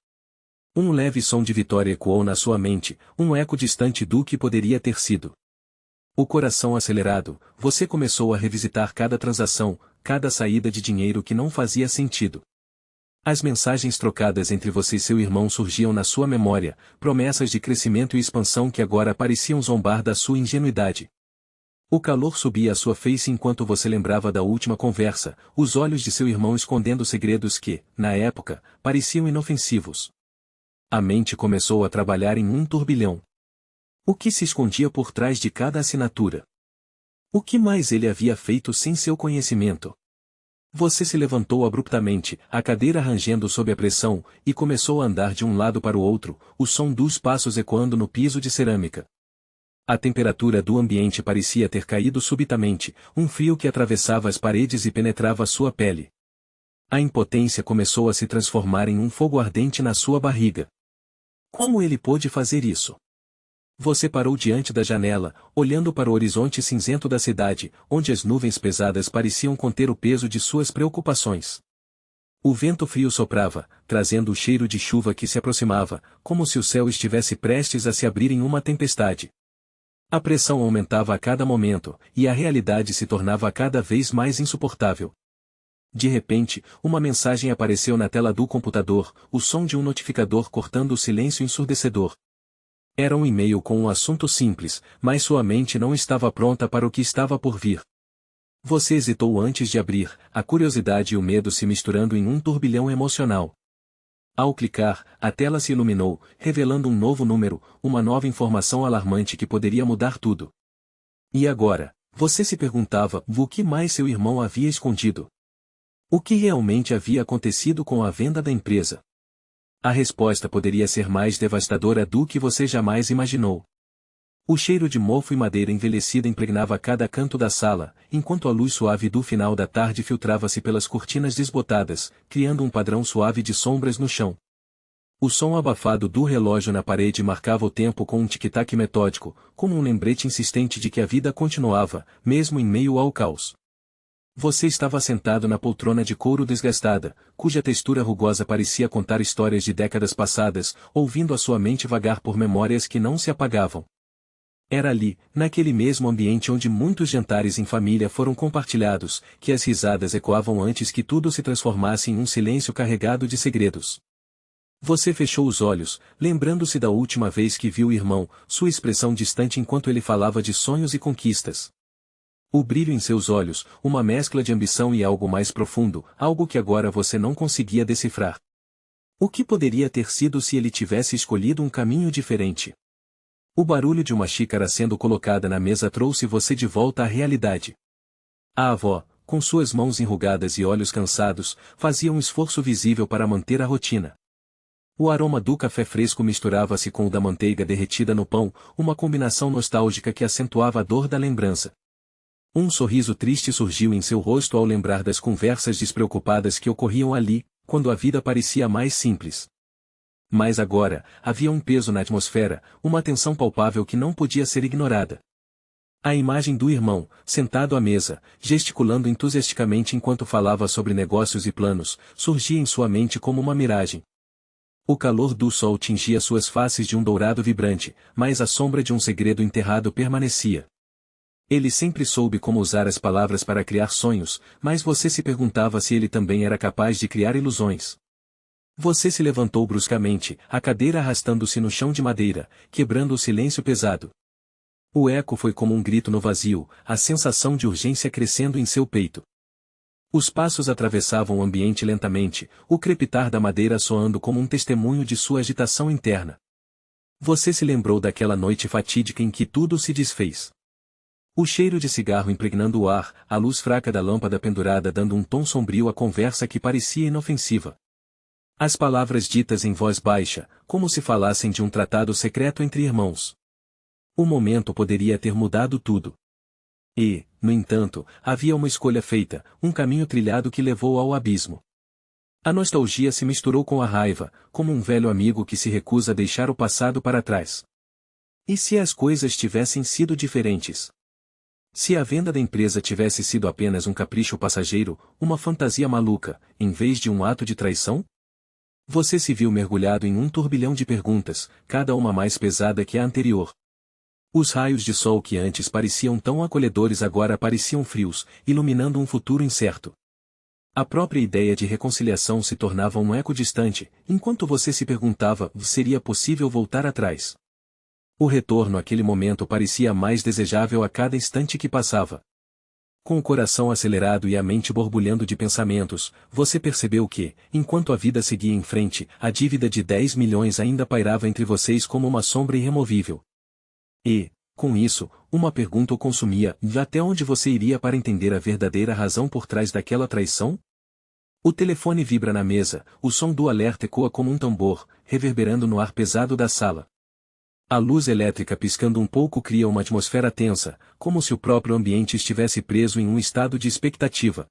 Um leve som de vitória ecoou na sua mente, um eco distante do que poderia ter sido. O coração acelerado, você começou a revisitar cada transação, cada saída de dinheiro que não fazia sentido. As mensagens trocadas entre você e seu irmão surgiam na sua memória, promessas de crescimento e expansão que agora pareciam zombar da sua ingenuidade. O calor subia à sua face enquanto você lembrava da última conversa, os olhos de seu irmão escondendo segredos que, na época, pareciam inofensivos. A mente começou a trabalhar em um turbilhão. O que se escondia por trás de cada assinatura? O que mais ele havia feito sem seu conhecimento? Você se levantou abruptamente, a cadeira rangendo sob a pressão, e começou a andar de um lado para o outro, o som dos passos ecoando no piso de cerâmica. A temperatura do ambiente parecia ter caído subitamente, um frio que atravessava as paredes e penetrava sua pele. A impotência começou a se transformar em um fogo ardente na sua barriga. Como ele pôde fazer isso? Você parou diante da janela, olhando para o horizonte cinzento da cidade, onde as nuvens pesadas pareciam conter o peso de suas preocupações. O vento frio soprava, trazendo o cheiro de chuva que se aproximava, como se o céu estivesse prestes a se abrir em uma tempestade. A pressão aumentava a cada momento, e a realidade se tornava cada vez mais insuportável. De repente, uma mensagem apareceu na tela do computador, o som de um notificador cortando o silêncio ensurdecedor. Era um e-mail com um assunto simples, mas sua mente não estava pronta para o que estava por vir. Você hesitou antes de abrir, a curiosidade e o medo se misturando em um turbilhão emocional. Ao clicar, a tela se iluminou, revelando um novo número, uma nova informação alarmante que poderia mudar tudo. E agora, você se perguntava o que mais seu irmão havia escondido. O que realmente havia acontecido com a venda da empresa? A resposta poderia ser mais devastadora do que você jamais imaginou. O cheiro de mofo e madeira envelhecida impregnava cada canto da sala, enquanto a luz suave do final da tarde filtrava-se pelas cortinas desbotadas, criando um padrão suave de sombras no chão. O som abafado do relógio na parede marcava o tempo com um tic-tac metódico, como um lembrete insistente de que a vida continuava, mesmo em meio ao caos. Você estava sentado na poltrona de couro desgastada, cuja textura rugosa parecia contar histórias de décadas passadas, ouvindo a sua mente vagar por memórias que não se apagavam. Era ali, naquele mesmo ambiente onde muitos jantares em família foram compartilhados, que as risadas ecoavam antes que tudo se transformasse em um silêncio carregado de segredos. Você fechou os olhos, lembrando-se da última vez que viu o irmão, sua expressão distante enquanto ele falava de sonhos e conquistas. O brilho em seus olhos, uma mescla de ambição e algo mais profundo, algo que agora você não conseguia decifrar. O que poderia ter sido se ele tivesse escolhido um caminho diferente? O barulho de uma xícara sendo colocada na mesa trouxe você de volta à realidade. A avó, com suas mãos enrugadas e olhos cansados, fazia um esforço visível para manter a rotina. O aroma do café fresco misturava-se com o da manteiga derretida no pão, uma combinação nostálgica que acentuava a dor da lembrança. Um sorriso triste surgiu em seu rosto ao lembrar das conversas despreocupadas que ocorriam ali, quando a vida parecia mais simples. Mas agora, havia um peso na atmosfera, uma tensão palpável que não podia ser ignorada. A imagem do irmão, sentado à mesa, gesticulando entusiasticamente enquanto falava sobre negócios e planos, surgia em sua mente como uma miragem. O calor do sol tingia suas faces de um dourado vibrante, mas a sombra de um segredo enterrado permanecia. Ele sempre soube como usar as palavras para criar sonhos, mas você se perguntava se ele também era capaz de criar ilusões. Você se levantou bruscamente, a cadeira arrastando-se no chão de madeira, quebrando o silêncio pesado. O eco foi como um grito no vazio, a sensação de urgência crescendo em seu peito. Os passos atravessavam o ambiente lentamente, o crepitar da madeira soando como um testemunho de sua agitação interna. Você se lembrou daquela noite fatídica em que tudo se desfez. O cheiro de cigarro impregnando o ar, a luz fraca da lâmpada pendurada dando um tom sombrio à conversa que parecia inofensiva. As palavras ditas em voz baixa, como se falassem de um tratado secreto entre irmãos. O momento poderia ter mudado tudo. E, no entanto, havia uma escolha feita, um caminho trilhado que levou ao abismo. A nostalgia se misturou com a raiva, como um velho amigo que se recusa a deixar o passado para trás. E se as coisas tivessem sido diferentes? Se a venda da empresa tivesse sido apenas um capricho passageiro, uma fantasia maluca, em vez de um ato de traição? Você se viu mergulhado em um turbilhão de perguntas, cada uma mais pesada que a anterior. Os raios de sol que antes pareciam tão acolhedores agora pareciam frios, iluminando um futuro incerto. A própria ideia de reconciliação se tornava um eco distante, enquanto você se perguntava, seria possível voltar atrás? O retorno àquele momento parecia mais desejável a cada instante que passava. Com o coração acelerado e a mente borbulhando de pensamentos, você percebeu que, enquanto a vida seguia em frente, a dívida de 10 milhões ainda pairava entre vocês como uma sombra irremovível. E, com isso, uma pergunta o consumia: e até onde você iria para entender a verdadeira razão por trás daquela traição? O telefone vibra na mesa, o som do alerta ecoa como um tambor, reverberando no ar pesado da sala. A luz elétrica piscando um pouco cria uma atmosfera tensa, como se o próprio ambiente estivesse preso em um estado de expectativa.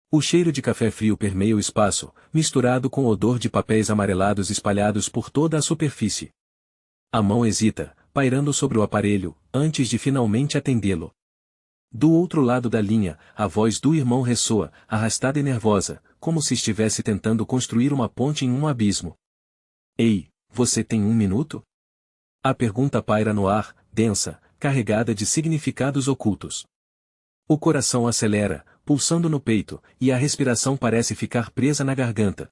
O cheiro de café frio permeia o espaço, misturado com o odor de papéis amarelados espalhados por toda a superfície. A mão hesita, pairando sobre o aparelho, antes de finalmente atendê-lo. Do outro lado da linha, a voz do irmão ressoa, arrastada e nervosa, como se estivesse tentando construir uma ponte em um abismo. Ei, você tem um minuto? A pergunta paira no ar, densa, carregada de significados ocultos. O coração acelera, pulsando no peito, e a respiração parece ficar presa na garganta.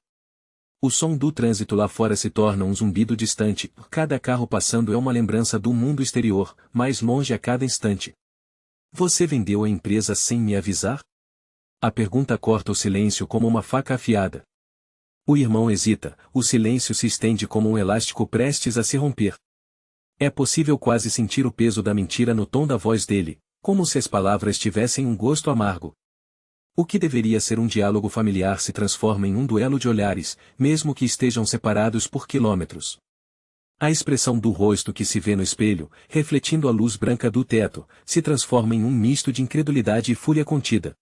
O som do trânsito lá fora se torna um zumbido distante, cada carro passando é uma lembrança do mundo exterior, mais longe a cada instante. Você vendeu a empresa sem me avisar? A pergunta corta o silêncio como uma faca afiada. O irmão hesita, o silêncio se estende como um elástico prestes a se romper. É possível quase sentir o peso da mentira no tom da voz dele, como se as palavras tivessem um gosto amargo. O que deveria ser um diálogo familiar se transforma em um duelo de olhares, mesmo que estejam separados por quilômetros. A expressão do rosto que se vê no espelho, refletindo a luz branca do teto, se transforma em um misto de incredulidade e fúria contida.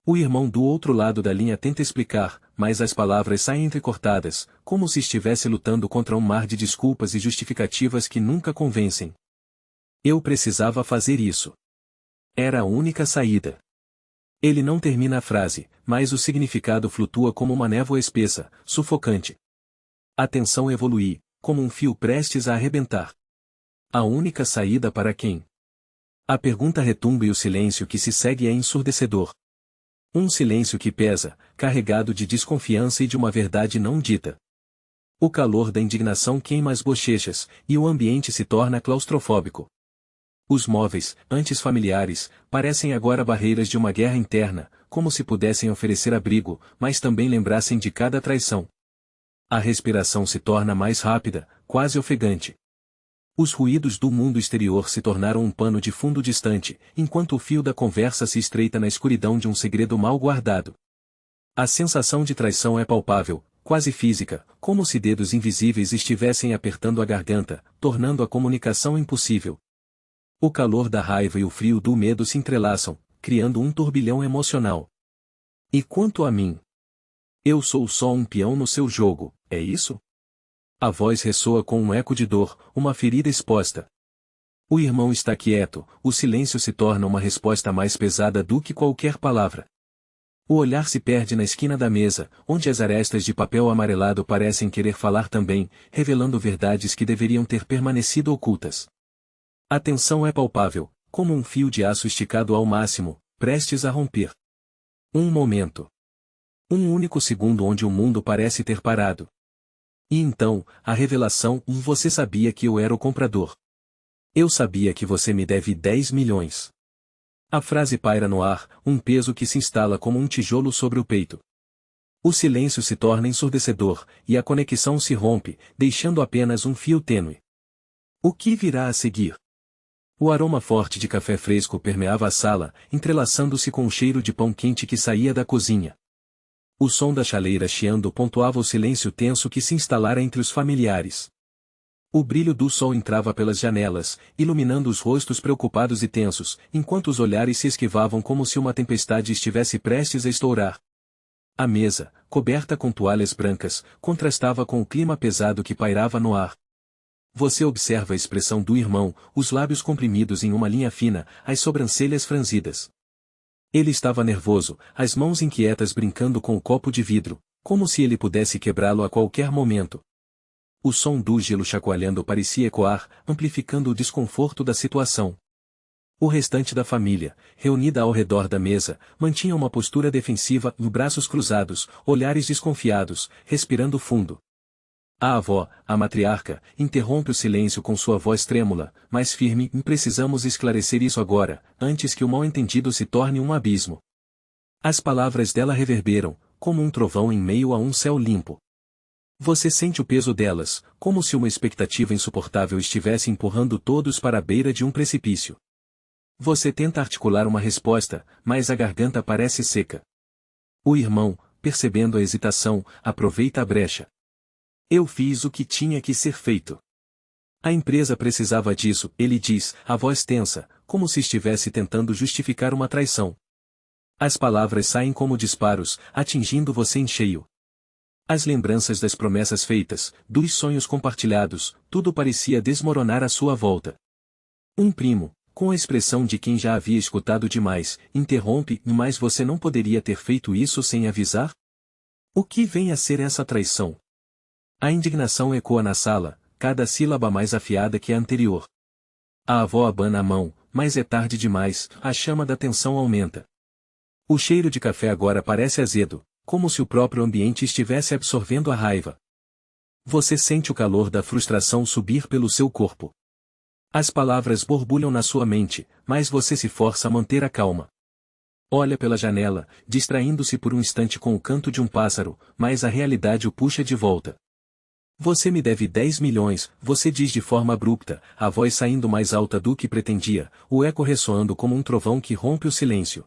O irmão do outro lado da linha tenta explicar, mas as palavras saem entrecortadas, como se estivesse lutando contra um mar de desculpas e justificativas que nunca convencem. Eu precisava fazer isso. Era a única saída. Ele não termina a frase, mas o significado flutua como uma névoa espessa, sufocante. A tensão evolui, como um fio prestes a arrebentar. A única saída para quem? A pergunta retumba e o silêncio que se segue é ensurdecedor. Um silêncio que pesa, carregado de desconfiança e de uma verdade não dita. O calor da indignação queima as bochechas, e o ambiente se torna claustrofóbico. Os móveis, antes familiares, parecem agora barreiras de uma guerra interna, como se pudessem oferecer abrigo, mas também lembrassem de cada traição. A respiração se torna mais rápida, quase ofegante. Os ruídos do mundo exterior se tornaram um pano de fundo distante, enquanto o fio da conversa se estreita na escuridão de um segredo mal guardado. A sensação de traição é palpável, quase física, como se dedos invisíveis estivessem apertando a garganta, tornando a comunicação impossível. O calor da raiva e o frio do medo se entrelaçam, criando um turbilhão emocional. E quanto a mim? Eu sou só um peão no seu jogo, é isso? A voz ressoa com um eco de dor, uma ferida exposta. O irmão está quieto, o silêncio se torna uma resposta mais pesada do que qualquer palavra. O olhar se perde na esquina da mesa, onde as arestas de papel amarelado parecem querer falar também, revelando verdades que deveriam ter permanecido ocultas. A tensão é palpável, como um fio de aço esticado ao máximo, prestes a romper. Um momento. Um único segundo onde o mundo parece ter parado. E então, a revelação: você sabia que eu era o comprador. Eu sabia que você me deve 10 milhões. A frase paira no ar, um peso que se instala como um tijolo sobre o peito. O silêncio se torna ensurdecedor, e a conexão se rompe, deixando apenas um fio tênue. O que virá a seguir? O aroma forte de café fresco permeava a sala, entrelaçando-se com o cheiro de pão quente que saía da cozinha. O som da chaleira chiando pontuava o silêncio tenso que se instalara entre os familiares. O brilho do sol entrava pelas janelas, iluminando os rostos preocupados e tensos, enquanto os olhares se esquivavam como se uma tempestade estivesse prestes a estourar. A mesa, coberta com toalhas brancas, contrastava com o clima pesado que pairava no ar. Você observa a expressão do irmão, os lábios comprimidos em uma linha fina, as sobrancelhas franzidas. Ele estava nervoso, as mãos inquietas brincando com o copo de vidro, como se ele pudesse quebrá-lo a qualquer momento. O som do gelo chacoalhando parecia ecoar, amplificando o desconforto da situação. O restante da família, reunida ao redor da mesa, mantinha uma postura defensiva, braços cruzados, olhares desconfiados, respirando fundo. A avó, a matriarca, interrompe o silêncio com sua voz trêmula, mas firme: precisamos esclarecer isso agora, antes que o mal-entendido se torne um abismo. As palavras dela reverberam, como um trovão em meio a um céu limpo. Você sente o peso delas, como se uma expectativa insuportável estivesse empurrando todos para a beira de um precipício. Você tenta articular uma resposta, mas a garganta parece seca. O irmão, percebendo a hesitação, aproveita a brecha. Eu fiz o que tinha que ser feito. A empresa precisava disso, ele diz, a voz tensa, como se estivesse tentando justificar uma traição. As palavras saem como disparos, atingindo você em cheio. As lembranças das promessas feitas, dos sonhos compartilhados, tudo parecia desmoronar à sua volta. Um primo, com a expressão de quem já havia escutado demais, interrompe: mas você não poderia ter feito isso sem avisar? O que vem a ser essa traição? A indignação ecoa na sala, cada sílaba mais afiada que a anterior. A avó abana a mão, mas é tarde demais, a chama da tensão aumenta. O cheiro de café agora parece azedo, como se o próprio ambiente estivesse absorvendo a raiva. Você sente o calor da frustração subir pelo seu corpo. As palavras borbulham na sua mente, mas você se força a manter a calma. Olha pela janela, distraindo-se por um instante com o canto de um pássaro, mas a realidade o puxa de volta. Você me deve 10 milhões, você diz de forma abrupta, a voz saindo mais alta do que pretendia, o eco ressoando como um trovão que rompe o silêncio.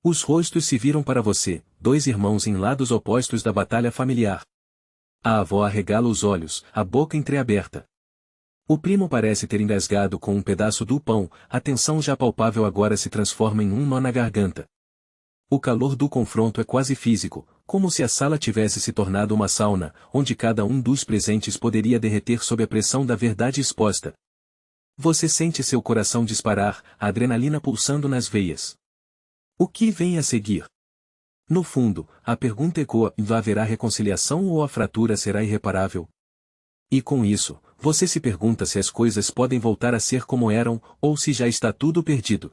Os rostos se viram para você, dois irmãos em lados opostos da batalha familiar. A avó arregala os olhos, a boca entreaberta. O primo parece ter engasgado com um pedaço do pão, a tensão já palpável agora se transforma em um nó na garganta. O calor do confronto é quase físico, como se a sala tivesse se tornado uma sauna, onde cada um dos presentes poderia derreter sob a pressão da verdade exposta. Você sente seu coração disparar, a adrenalina pulsando nas veias. O que vem a seguir? No fundo, a pergunta ecoa: haverá reconciliação ou a fratura será irreparável? E com isso, você se pergunta se as coisas podem voltar a ser como eram, ou se já está tudo perdido.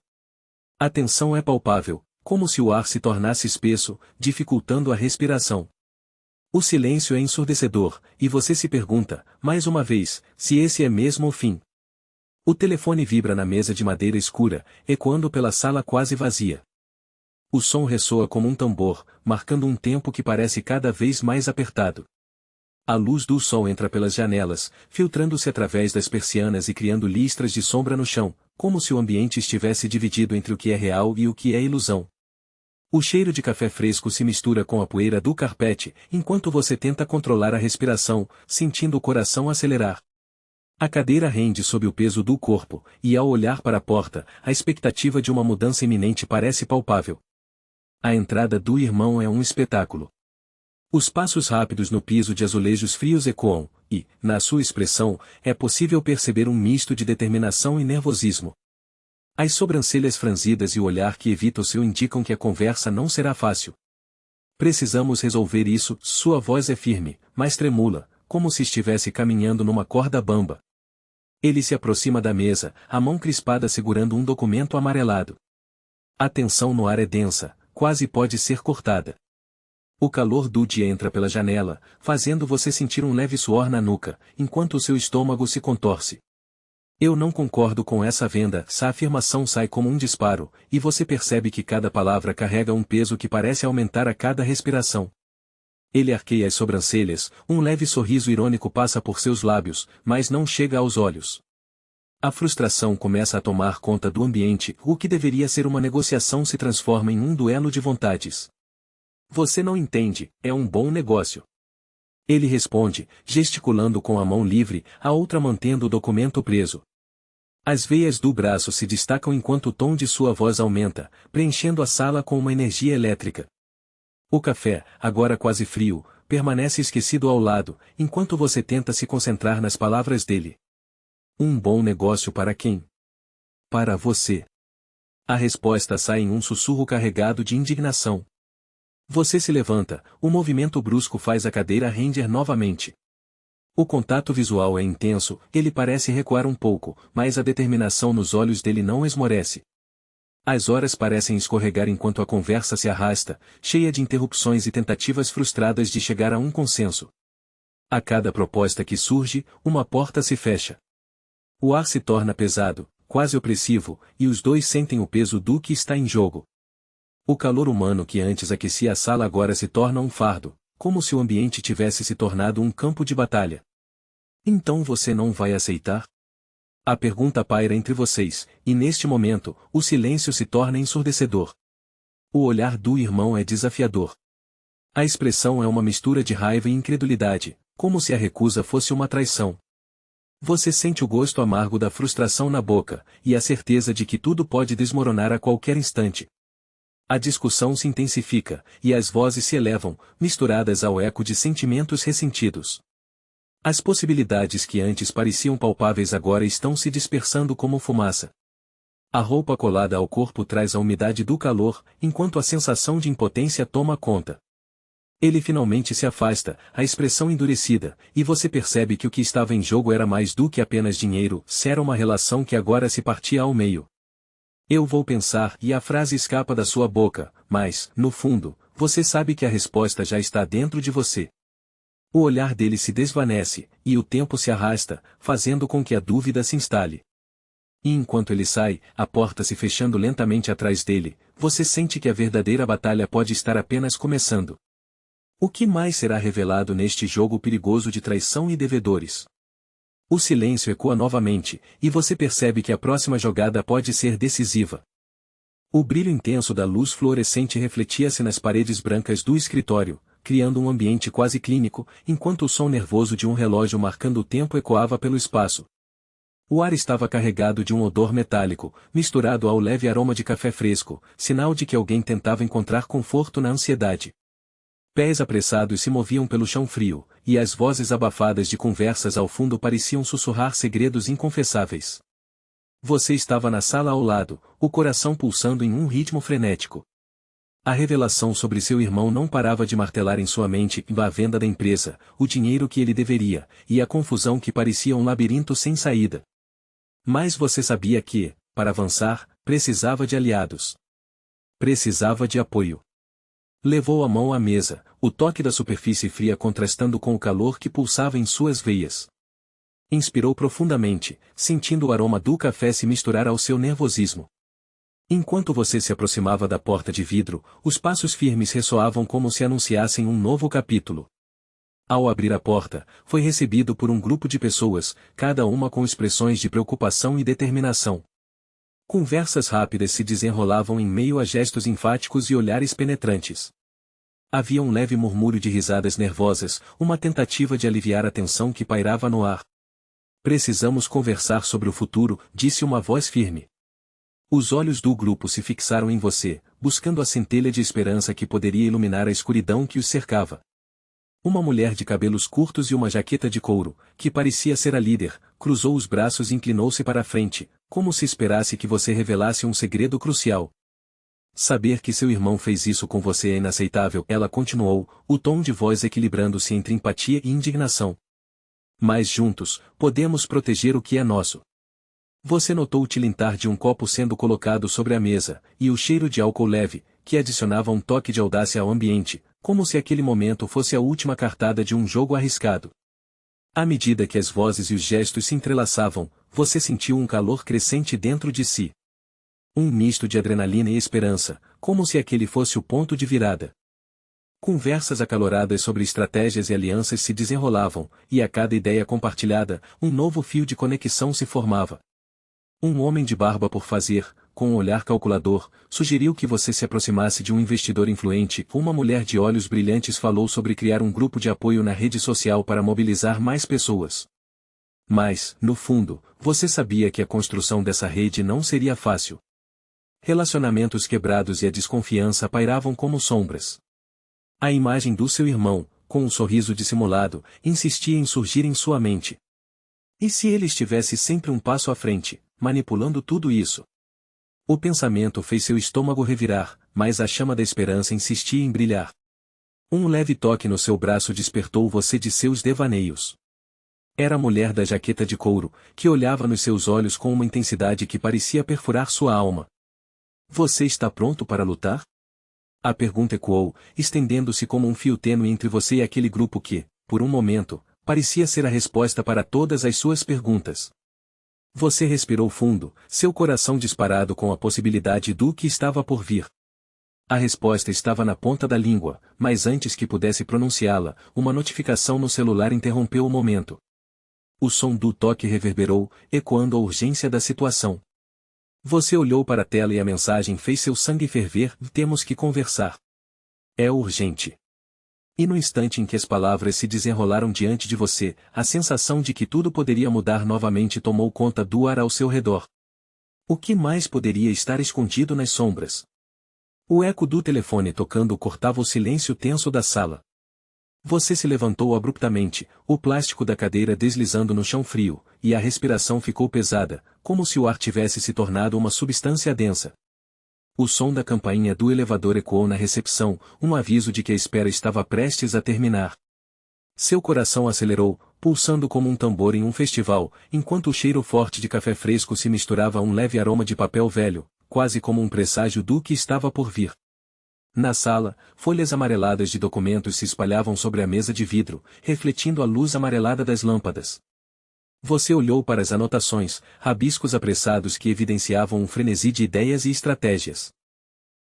A tensão é palpável, como se o ar se tornasse espesso, dificultando a respiração. O silêncio é ensurdecedor, e você se pergunta, mais uma vez, se esse é mesmo o fim. O telefone vibra na mesa de madeira escura, ecoando pela sala quase vazia. O som ressoa como um tambor, marcando um tempo que parece cada vez mais apertado. A luz do sol entra pelas janelas, filtrando-se através das persianas e criando listras de sombra no chão, como se o ambiente estivesse dividido entre o que é real e o que é ilusão. O cheiro de café fresco se mistura com a poeira do carpete, enquanto você tenta controlar a respiração, sentindo o coração acelerar. A cadeira rende sob o peso do corpo, e ao olhar para a porta, a expectativa de uma mudança iminente parece palpável. A entrada do irmão é um espetáculo. Os passos rápidos no piso de azulejos frios ecoam, e, na sua expressão, é possível perceber um misto de determinação e nervosismo. As sobrancelhas franzidas e o olhar que evita o seu indicam que a conversa não será fácil. Precisamos resolver isso, sua voz é firme, mas tremula, como se estivesse caminhando numa corda bamba. Ele se aproxima da mesa, a mão crispada segurando um documento amarelado. A tensão no ar é densa, quase pode ser cortada. O calor do dia entra pela janela, fazendo você sentir um leve suor na nuca, enquanto o seu estômago se contorce. Eu não concordo com essa venda, essa afirmação sai como um disparo, e você percebe que cada palavra carrega um peso que parece aumentar a cada respiração. Ele arqueia as sobrancelhas, um leve sorriso irônico passa por seus lábios, mas não chega aos olhos. A frustração começa a tomar conta do ambiente, o que deveria ser uma negociação se transforma em um duelo de vontades. Você não entende, é um bom negócio. Ele responde, gesticulando com a mão livre, a outra mantendo o documento preso. As veias do braço se destacam enquanto o tom de sua voz aumenta, preenchendo a sala com uma energia elétrica. O café, agora quase frio, permanece esquecido ao lado, enquanto você tenta se concentrar nas palavras dele. Um bom negócio para quem? Para você. A resposta sai em um sussurro carregado de indignação. Você se levanta, o movimento brusco faz a cadeira render novamente. O contato visual é intenso, ele parece recuar um pouco, mas a determinação nos olhos dele não esmorece. As horas parecem escorregar enquanto a conversa se arrasta, cheia de interrupções e tentativas frustradas de chegar a um consenso. A cada proposta que surge, uma porta se fecha. O ar se torna pesado, quase opressivo, e os dois sentem o peso do que está em jogo. O calor humano que antes aquecia a sala agora se torna um fardo, como se o ambiente tivesse se tornado um campo de batalha. Então você não vai aceitar? A pergunta paira entre vocês, e neste momento, o silêncio se torna ensurdecedor. O olhar do irmão é desafiador. A expressão é uma mistura de raiva e incredulidade, como se a recusa fosse uma traição. Você sente o gosto amargo da frustração na boca, e a certeza de que tudo pode desmoronar a qualquer instante. A discussão se intensifica, e as vozes se elevam, misturadas ao eco de sentimentos ressentidos. As possibilidades que antes pareciam palpáveis agora estão se dispersando como fumaça. A roupa colada ao corpo traz a umidade do calor, enquanto a sensação de impotência toma conta. Ele finalmente se afasta, a expressão endurecida, e você percebe que o que estava em jogo era mais do que apenas dinheiro, era uma relação que agora se partia ao meio. Eu vou pensar, e a frase escapa da sua boca, mas, no fundo, você sabe que a resposta já está dentro de você. O olhar dele se desvanece, e o tempo se arrasta, fazendo com que a dúvida se instale. E enquanto ele sai, a porta se fechando lentamente atrás dele, você sente que a verdadeira batalha pode estar apenas começando. O que mais será revelado neste jogo perigoso de traição e devedores? O silêncio ecoa novamente, e você percebe que a próxima jogada pode ser decisiva. O brilho intenso da luz fluorescente refletia-se nas paredes brancas do escritório, criando um ambiente quase clínico, enquanto o som nervoso de um relógio marcando o tempo ecoava pelo espaço. O ar estava carregado de um odor metálico, misturado ao leve aroma de café fresco, sinal de que alguém tentava encontrar conforto na ansiedade. Pés apressados se moviam pelo chão frio, e as vozes abafadas de conversas ao fundo pareciam sussurrar segredos inconfessáveis. Você estava na sala ao lado, o coração pulsando em um ritmo frenético. A revelação sobre seu irmão não parava de martelar em sua mente a venda da empresa, o dinheiro que ele deveria, e a confusão que parecia um labirinto sem saída. Mas você sabia que, para avançar, precisava de aliados. Precisava de apoio. Levou a mão à mesa, o toque da superfície fria contrastando com o calor que pulsava em suas veias. Inspirou profundamente, sentindo o aroma do café se misturar ao seu nervosismo. Enquanto você se aproximava da porta de vidro, os passos firmes ressoavam como se anunciassem um novo capítulo. Ao abrir a porta, foi recebido por um grupo de pessoas, cada uma com expressões de preocupação e determinação. Conversas rápidas se desenrolavam em meio a gestos enfáticos e olhares penetrantes. Havia um leve murmúrio de risadas nervosas, uma tentativa de aliviar a tensão que pairava no ar. Precisamos conversar sobre o futuro, disse uma voz firme. Os olhos do grupo se fixaram em você, buscando a centelha de esperança que poderia iluminar a escuridão que os cercava. Uma mulher de cabelos curtos e uma jaqueta de couro, que parecia ser a líder, cruzou os braços e inclinou-se para a frente, como se esperasse que você revelasse um segredo crucial. Saber que seu irmão fez isso com você é inaceitável, ela continuou, o tom de voz equilibrando-se entre empatia e indignação. Mas juntos, podemos proteger o que é nosso. Você notou o tilintar de um copo sendo colocado sobre a mesa, e o cheiro de álcool leve, que adicionava um toque de audácia ao ambiente, como se aquele momento fosse a última cartada de um jogo arriscado. À medida que as vozes e os gestos se entrelaçavam, você sentiu um calor crescente dentro de si. Um misto de adrenalina e esperança, como se aquele fosse o ponto de virada. Conversas acaloradas sobre estratégias e alianças se desenrolavam, e a cada ideia compartilhada, um novo fio de conexão se formava. Um homem de barba por fazer, com um olhar calculador, sugeriu que você se aproximasse de um investidor influente. Uma mulher de olhos brilhantes falou sobre criar um grupo de apoio na rede social para mobilizar mais pessoas. Mas, no fundo, você sabia que a construção dessa rede não seria fácil. Relacionamentos quebrados e a desconfiança pairavam como sombras. A imagem do seu irmão, com um sorriso dissimulado, insistia em surgir em sua mente. E se ele estivesse sempre um passo à frente, manipulando tudo isso? O pensamento fez seu estômago revirar, mas a chama da esperança insistia em brilhar. Um leve toque no seu braço despertou você de seus devaneios. Era a mulher da jaqueta de couro, que olhava nos seus olhos com uma intensidade que parecia perfurar sua alma. Você está pronto para lutar? A pergunta ecoou, estendendo-se como um fio tênue entre você e aquele grupo que, por um momento, parecia ser a resposta para todas as suas perguntas. Você respirou fundo, seu coração disparado com a possibilidade do que estava por vir. A resposta estava na ponta da língua, mas antes que pudesse pronunciá-la, uma notificação no celular interrompeu o momento. O som do toque reverberou, ecoando a urgência da situação. Você olhou para a tela e a mensagem fez seu sangue ferver. Temos que conversar. É urgente. E no instante em que as palavras se desenrolaram diante de você, a sensação de que tudo poderia mudar novamente tomou conta do ar ao seu redor. O que mais poderia estar escondido nas sombras? O eco do telefone tocando cortava o silêncio tenso da sala. Você se levantou abruptamente, o plástico da cadeira deslizando no chão frio, e a respiração ficou pesada, como se o ar tivesse se tornado uma substância densa. O som da campainha do elevador ecoou na recepção, um aviso de que a espera estava prestes a terminar. Seu coração acelerou, pulsando como um tambor em um festival, enquanto o cheiro forte de café fresco se misturava a um leve aroma de papel velho, quase como um presságio do que estava por vir. Na sala, folhas amareladas de documentos se espalhavam sobre a mesa de vidro, refletindo a luz amarelada das lâmpadas. Você olhou para as anotações, rabiscos apressados que evidenciavam um frenesi de ideias e estratégias.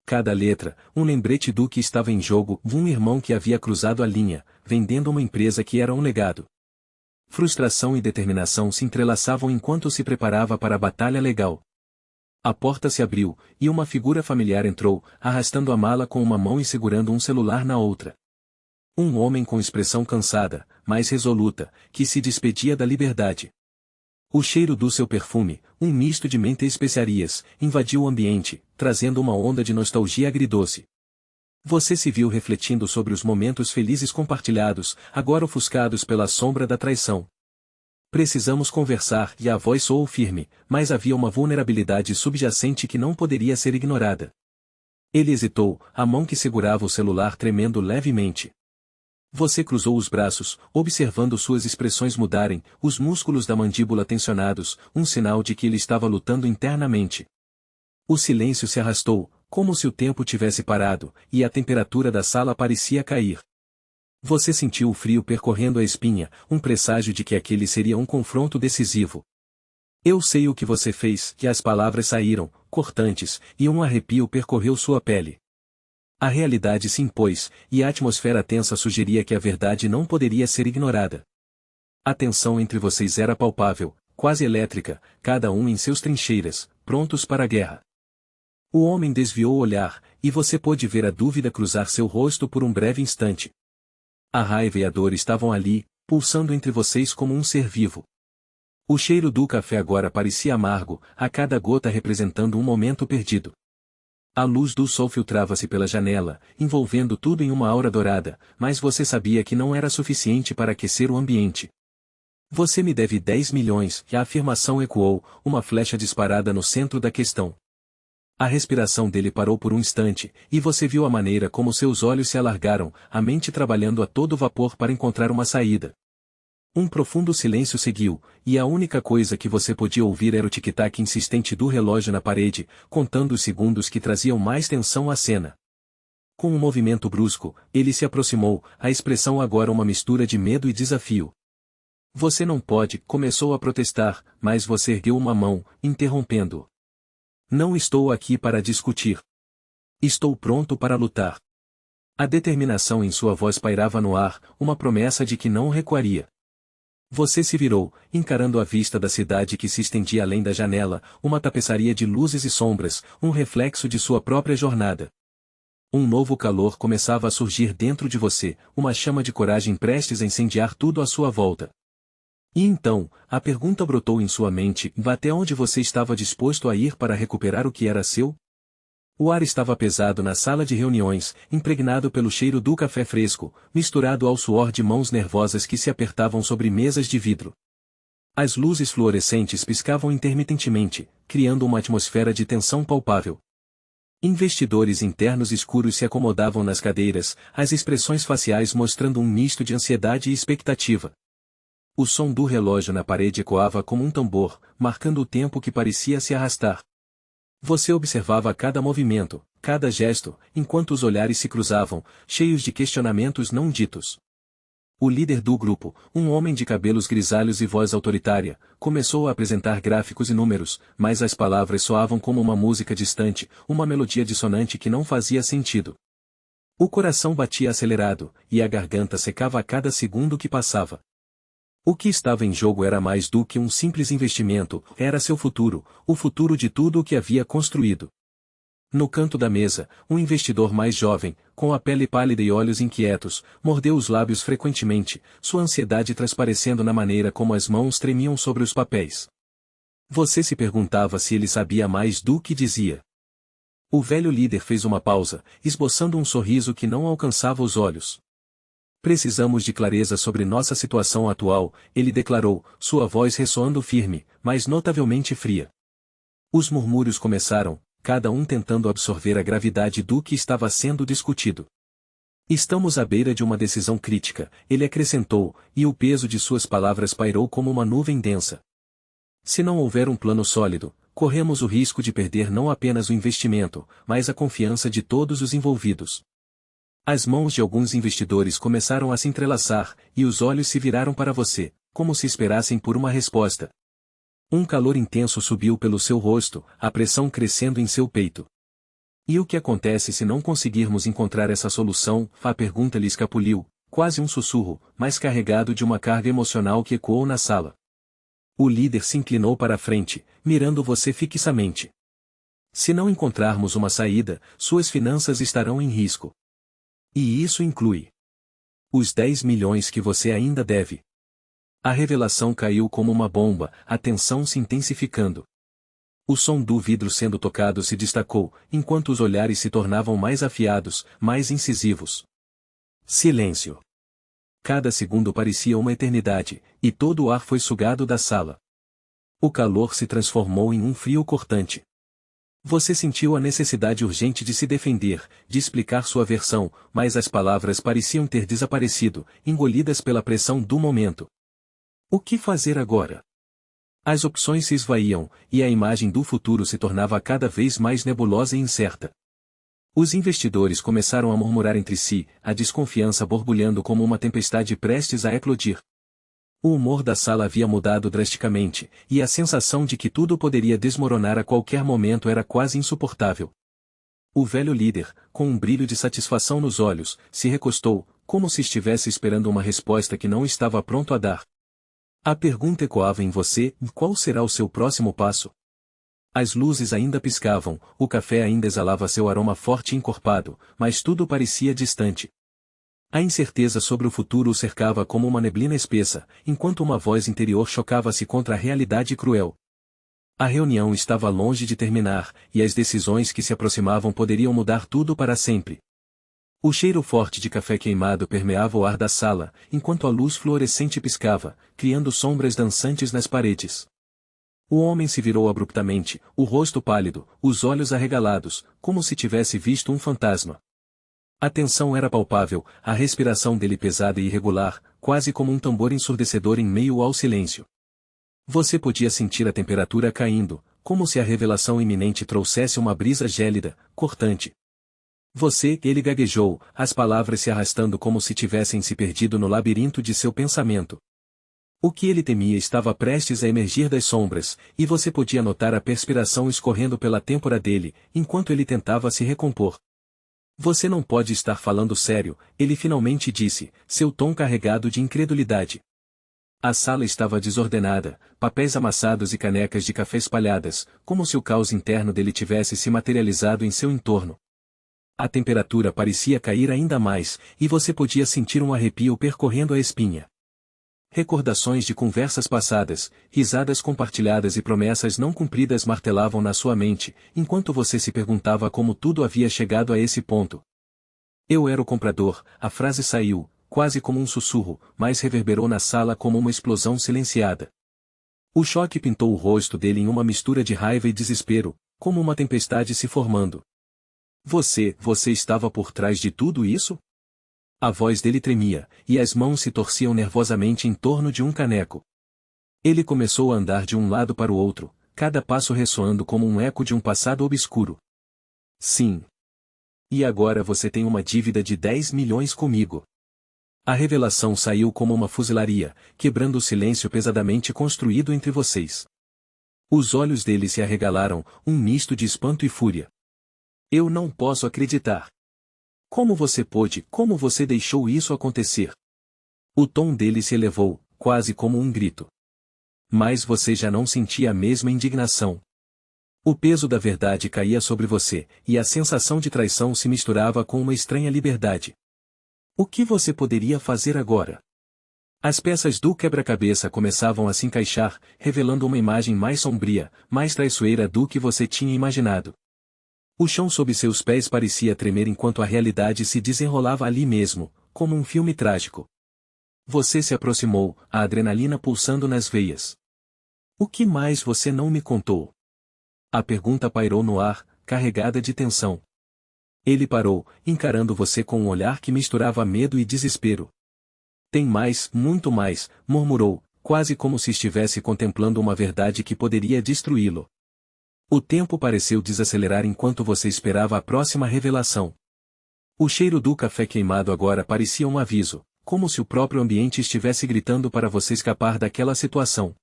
Cada letra, um lembrete do que estava em jogo, um irmão que havia cruzado a linha, vendendo uma empresa que era um legado. Frustração e determinação se entrelaçavam enquanto se preparava para a batalha legal. A porta se abriu, e uma figura familiar entrou, arrastando a mala com uma mão e segurando um celular na outra. Um homem com expressão cansada, mas resoluta, que se despedia da liberdade. O cheiro do seu perfume, um misto de menta e especiarias, invadiu o ambiente, trazendo uma onda de nostalgia agridoce. Você se viu refletindo sobre os momentos felizes compartilhados, agora ofuscados pela sombra da traição. Precisamos conversar, e a voz soou firme, mas havia uma vulnerabilidade subjacente que não poderia ser ignorada. Ele hesitou, a mão que segurava o celular tremendo levemente. Você cruzou os braços, observando suas expressões mudarem, os músculos da mandíbula tensionados, um sinal de que ele estava lutando internamente. O silêncio se arrastou, como se o tempo tivesse parado, e a temperatura da sala parecia cair. Você sentiu o frio percorrendo a espinha, um presságio de que aquele seria um confronto decisivo. Eu sei o que você fez, e as palavras saíram, cortantes, e um arrepio percorreu sua pele. A realidade se impôs, e a atmosfera tensa sugeria que a verdade não poderia ser ignorada. A tensão entre vocês era palpável, quase elétrica, cada um em seus trincheiras, prontos para a guerra. O homem desviou o olhar, e você pôde ver a dúvida cruzar seu rosto por um breve instante. A raiva e a dor estavam ali, pulsando entre vocês como um ser vivo. O cheiro do café agora parecia amargo, a cada gota representando um momento perdido. A luz do sol filtrava-se pela janela, envolvendo tudo em uma aura dourada, mas você sabia que não era suficiente para aquecer o ambiente. Você me deve 10 milhões, e a afirmação ecoou, uma flecha disparada no centro da questão. A respiração dele parou por um instante, e você viu a maneira como seus olhos se alargaram, a mente trabalhando a todo vapor para encontrar uma saída. Um profundo silêncio seguiu, e a única coisa que você podia ouvir era o tic-tac insistente do relógio na parede, contando os segundos que traziam mais tensão à cena. Com um movimento brusco, ele se aproximou, a expressão agora uma mistura de medo e desafio. Você não pode, começou a protestar, mas você ergueu uma mão, interrompendo-o. Não estou aqui para discutir. Estou pronto para lutar. A determinação em sua voz pairava no ar, uma promessa de que não recuaria. Você se virou, encarando a vista da cidade que se estendia além da janela, uma tapeçaria de luzes e sombras, um reflexo de sua própria jornada. Um novo calor começava a surgir dentro de você, uma chama de coragem prestes a incendiar tudo à sua volta. E então, a pergunta brotou em sua mente: até onde você estava disposto a ir para recuperar o que era seu? O ar estava pesado na sala de reuniões, impregnado pelo cheiro do café fresco, misturado ao suor de mãos nervosas que se apertavam sobre mesas de vidro. As luzes fluorescentes piscavam intermitentemente, criando uma atmosfera de tensão palpável. Investidores internos escuros se acomodavam nas cadeiras, as expressões faciais mostrando um misto de ansiedade e expectativa. O som do relógio na parede ecoava como um tambor, marcando o tempo que parecia se arrastar. Você observava cada movimento, cada gesto, enquanto os olhares se cruzavam, cheios de questionamentos não ditos. O líder do grupo, um homem de cabelos grisalhos e voz autoritária, começou a apresentar gráficos e números, mas as palavras soavam como uma música distante, uma melodia dissonante que não fazia sentido. O coração batia acelerado, e a garganta secava a cada segundo que passava. O que estava em jogo era mais do que um simples investimento, era seu futuro, o futuro de tudo o que havia construído. No canto da mesa, um investidor mais jovem, com a pele pálida e olhos inquietos, mordeu os lábios frequentemente, sua ansiedade transparecendo na maneira como as mãos tremiam sobre os papéis. Você se perguntava se ele sabia mais do que dizia. O velho líder fez uma pausa, esboçando um sorriso que não alcançava os olhos. Precisamos de clareza sobre nossa situação atual, ele declarou, sua voz ressoando firme, mas notavelmente fria. Os murmúrios começaram, cada um tentando absorver a gravidade do que estava sendo discutido. Estamos à beira de uma decisão crítica, ele acrescentou, e o peso de suas palavras pairou como uma nuvem densa. Se não houver um plano sólido, corremos o risco de perder não apenas o investimento, mas a confiança de todos os envolvidos. As mãos de alguns investidores começaram a se entrelaçar, e os olhos se viraram para você, como se esperassem por uma resposta. Um calor intenso subiu pelo seu rosto, a pressão crescendo em seu peito. E o que acontece se não conseguirmos encontrar essa solução? A pergunta lhe escapuliu, quase um sussurro, mas carregado de uma carga emocional que ecoou na sala. O líder se inclinou para a frente, mirando você fixamente. Se não encontrarmos uma saída, suas finanças estarão em risco. E isso inclui os 10 milhões que você ainda deve. A revelação caiu como uma bomba, a tensão se intensificando. O som do vidro sendo tocado se destacou, enquanto os olhares se tornavam mais afiados, mais incisivos. Silêncio. Cada segundo parecia uma eternidade, e todo o ar foi sugado da sala. O calor se transformou em um frio cortante. Você sentiu a necessidade urgente de se defender, de explicar sua versão, mas as palavras pareciam ter desaparecido, engolidas pela pressão do momento. O que fazer agora? As opções se esvaíam, e a imagem do futuro se tornava cada vez mais nebulosa e incerta. Os investidores começaram a murmurar entre si, a desconfiança borbulhando como uma tempestade prestes a eclodir. O humor da sala havia mudado drasticamente, e a sensação de que tudo poderia desmoronar a qualquer momento era quase insuportável. O velho líder, com um brilho de satisfação nos olhos, se recostou, como se estivesse esperando uma resposta que não estava pronto a dar. A pergunta ecoava em você: qual será o seu próximo passo? As luzes ainda piscavam, o café ainda exalava seu aroma forte e encorpado, mas tudo parecia distante. A incerteza sobre o futuro o cercava como uma neblina espessa, enquanto uma voz interior chocava-se contra a realidade cruel. A reunião estava longe de terminar, e as decisões que se aproximavam poderiam mudar tudo para sempre. O cheiro forte de café queimado permeava o ar da sala, enquanto a luz fluorescente piscava, criando sombras dançantes nas paredes. O homem se virou abruptamente, o rosto pálido, os olhos arregalados, como se tivesse visto um fantasma. A tensão era palpável, a respiração dele pesada e irregular, quase como um tambor ensurdecedor em meio ao silêncio. Você podia sentir a temperatura caindo, como se a revelação iminente trouxesse uma brisa gélida, cortante. Ele gaguejou, as palavras se arrastando como se tivessem se perdido no labirinto de seu pensamento. O que ele temia estava prestes a emergir das sombras, e você podia notar a perspiração escorrendo pela têmpora dele, enquanto ele tentava se recompor. Você não pode estar falando sério, ele finalmente disse, seu tom carregado de incredulidade. A sala estava desordenada, papéis amassados e canecas de café espalhadas, como se o caos interno dele tivesse se materializado em seu entorno. A temperatura parecia cair ainda mais, e você podia sentir um arrepio percorrendo a espinha. Recordações de conversas passadas, risadas compartilhadas e promessas não cumpridas martelavam na sua mente, enquanto você se perguntava como tudo havia chegado a esse ponto. Eu era o comprador, a frase saiu, quase como um sussurro, mas reverberou na sala como uma explosão silenciada. O choque pintou o rosto dele em uma mistura de raiva e desespero, como uma tempestade se formando. Você estava por trás de tudo isso? A voz dele tremia, e as mãos se torciam nervosamente em torno de um caneco. Ele começou a andar de um lado para o outro, cada passo ressoando como um eco de um passado obscuro. Sim. E agora você tem uma dívida de 10 milhões comigo. A revelação saiu como uma fuzilaria, quebrando o silêncio pesadamente construído entre vocês. Os olhos dele se arregalaram, um misto de espanto e fúria. Eu não posso acreditar. Como você pôde, como você deixou isso acontecer? O tom dele se elevou, quase como um grito. Mas você já não sentia a mesma indignação. O peso da verdade caía sobre você, e a sensação de traição se misturava com uma estranha liberdade. O que você poderia fazer agora? As peças do quebra-cabeça começavam a se encaixar, revelando uma imagem mais sombria, mais traiçoeira do que você tinha imaginado. O chão sob seus pés parecia tremer enquanto a realidade se desenrolava ali mesmo, como um filme trágico. Você se aproximou, a adrenalina pulsando nas veias. O que mais você não me contou? A pergunta pairou no ar, carregada de tensão. Ele parou, encarando você com um olhar que misturava medo e desespero. Tem mais, muito mais, murmurou, quase como se estivesse contemplando uma verdade que poderia destruí-lo. O tempo pareceu desacelerar enquanto você esperava a próxima revelação. O cheiro do café queimado agora parecia um aviso, como se o próprio ambiente estivesse gritando para você escapar daquela situação.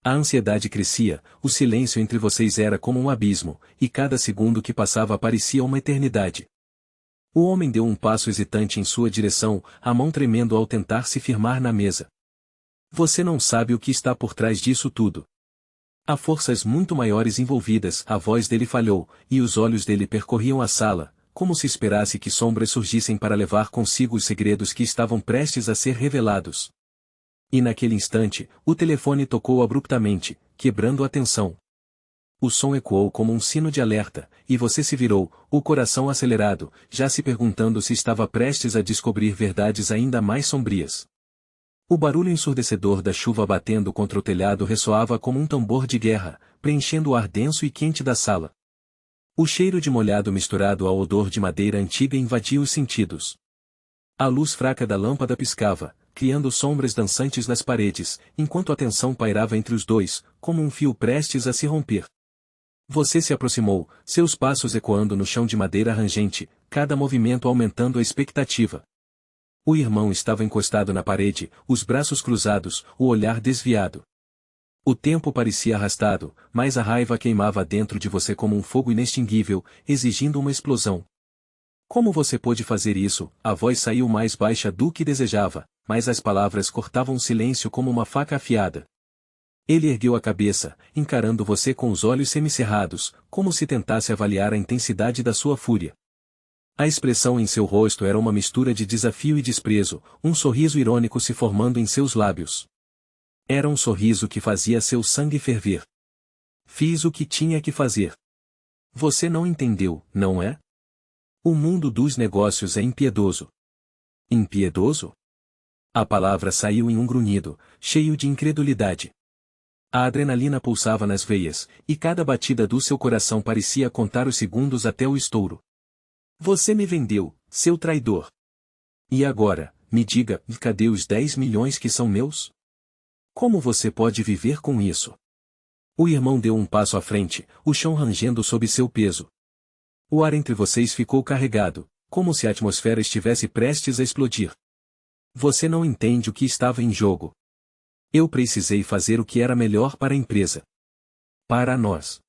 A ansiedade crescia, o silêncio entre vocês era como um abismo, e cada segundo que passava parecia uma eternidade. O homem deu um passo hesitante em sua direção, a mão tremendo ao tentar se firmar na mesa. Você não sabe o que está por trás disso tudo. Há forças muito maiores envolvidas, a voz dele falhou, e os olhos dele percorriam a sala, como se esperasse que sombras surgissem para levar consigo os segredos que estavam prestes a ser revelados. E naquele instante, o telefone tocou abruptamente, quebrando a tensão. O som ecoou como um sino de alerta, e você se virou, o coração acelerado, já se perguntando se estava prestes a descobrir verdades ainda mais sombrias. O barulho ensurdecedor da chuva batendo contra o telhado ressoava como um tambor de guerra, preenchendo o ar denso e quente da sala. O cheiro de molhado misturado ao odor de madeira antiga invadia os sentidos. A luz fraca da lâmpada piscava, criando sombras dançantes nas paredes, enquanto a tensão pairava entre os dois, como um fio prestes a se romper. Você se aproximou, seus passos ecoando no chão de madeira rangente, cada movimento aumentando a expectativa. O irmão estava encostado na parede, os braços cruzados, o olhar desviado. O tempo parecia arrastado, mas a raiva queimava dentro de você como um fogo inextinguível, exigindo uma explosão. Como você pôde fazer isso? A voz saiu mais baixa do que desejava, mas as palavras cortavam o silêncio como uma faca afiada. Ele ergueu a cabeça, encarando você com os olhos semicerrados, como se tentasse avaliar a intensidade da sua fúria. A expressão em seu rosto era uma mistura de desafio e desprezo, um sorriso irônico se formando em seus lábios. Era um sorriso que fazia seu sangue ferver. Fiz o que tinha que fazer. Você não entendeu, não é? O mundo dos negócios é impiedoso. Impiedoso? A palavra saiu em um grunhido, cheio de incredulidade. A adrenalina pulsava nas veias, e cada batida do seu coração parecia contar os segundos até o estouro. Você me vendeu, seu traidor. E agora, me diga, cadê os 10 milhões que são meus? Como você pode viver com isso? O irmão deu um passo à frente, o chão rangendo sob seu peso. O ar entre vocês ficou carregado, como se a atmosfera estivesse prestes a explodir. Você não entende o que estava em jogo. Eu precisei fazer o que era melhor para a empresa. Para nós.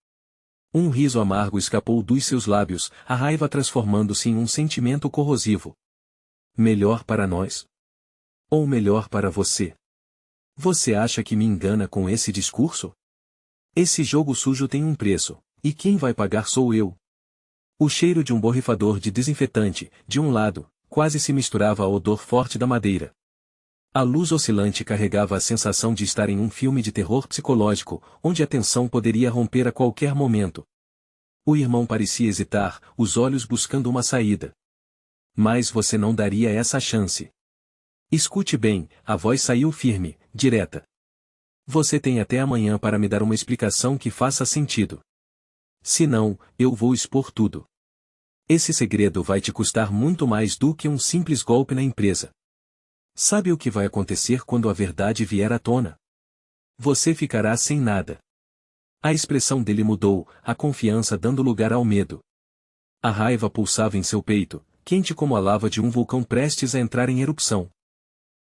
Um riso amargo escapou dos seus lábios, a raiva transformando-se em um sentimento corrosivo. Melhor para nós? Ou melhor para você? Você acha que me engana com esse discurso? Esse jogo sujo tem um preço, e quem vai pagar sou eu. O cheiro de um borrifador de desinfetante, de um lado, quase se misturava ao odor forte da madeira. A luz oscilante carregava a sensação de estar em um filme de terror psicológico, onde a tensão poderia romper a qualquer momento. O irmão parecia hesitar, os olhos buscando uma saída. Mas você não daria essa chance. Escute bem, a voz saiu firme, direta. Você tem até amanhã para me dar uma explicação que faça sentido. Se não, eu vou expor tudo. Esse segredo vai te custar muito mais do que um simples golpe na empresa. Sabe o que vai acontecer quando a verdade vier à tona? Você ficará sem nada. A expressão dele mudou, a confiança dando lugar ao medo. A raiva pulsava em seu peito, quente como a lava de um vulcão prestes a entrar em erupção.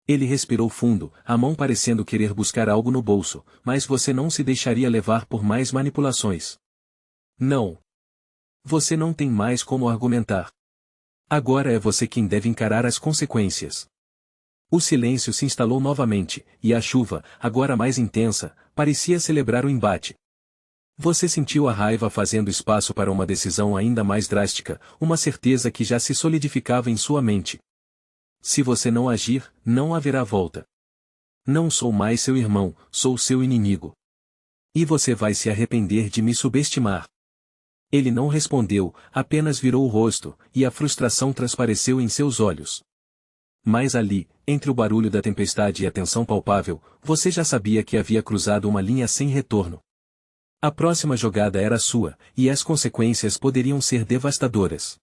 Ele respirou fundo, a mão parecendo querer buscar algo no bolso, mas você não se deixaria levar por mais manipulações. Não. Você não tem mais como argumentar. Agora é você quem deve encarar as consequências. O silêncio se instalou novamente, e a chuva, agora mais intensa, parecia celebrar o embate. Você sentiu a raiva fazendo espaço para uma decisão ainda mais drástica, uma certeza que já se solidificava em sua mente. Se você não agir, não haverá volta. Não sou mais seu irmão, sou seu inimigo. E você vai se arrepender de me subestimar. Ele não respondeu, apenas virou o rosto, e a frustração transpareceu em seus olhos. Mas ali, entre o barulho da tempestade e a tensão palpável, você já sabia que havia cruzado uma linha sem retorno. A próxima jogada era sua, e as consequências poderiam ser devastadoras.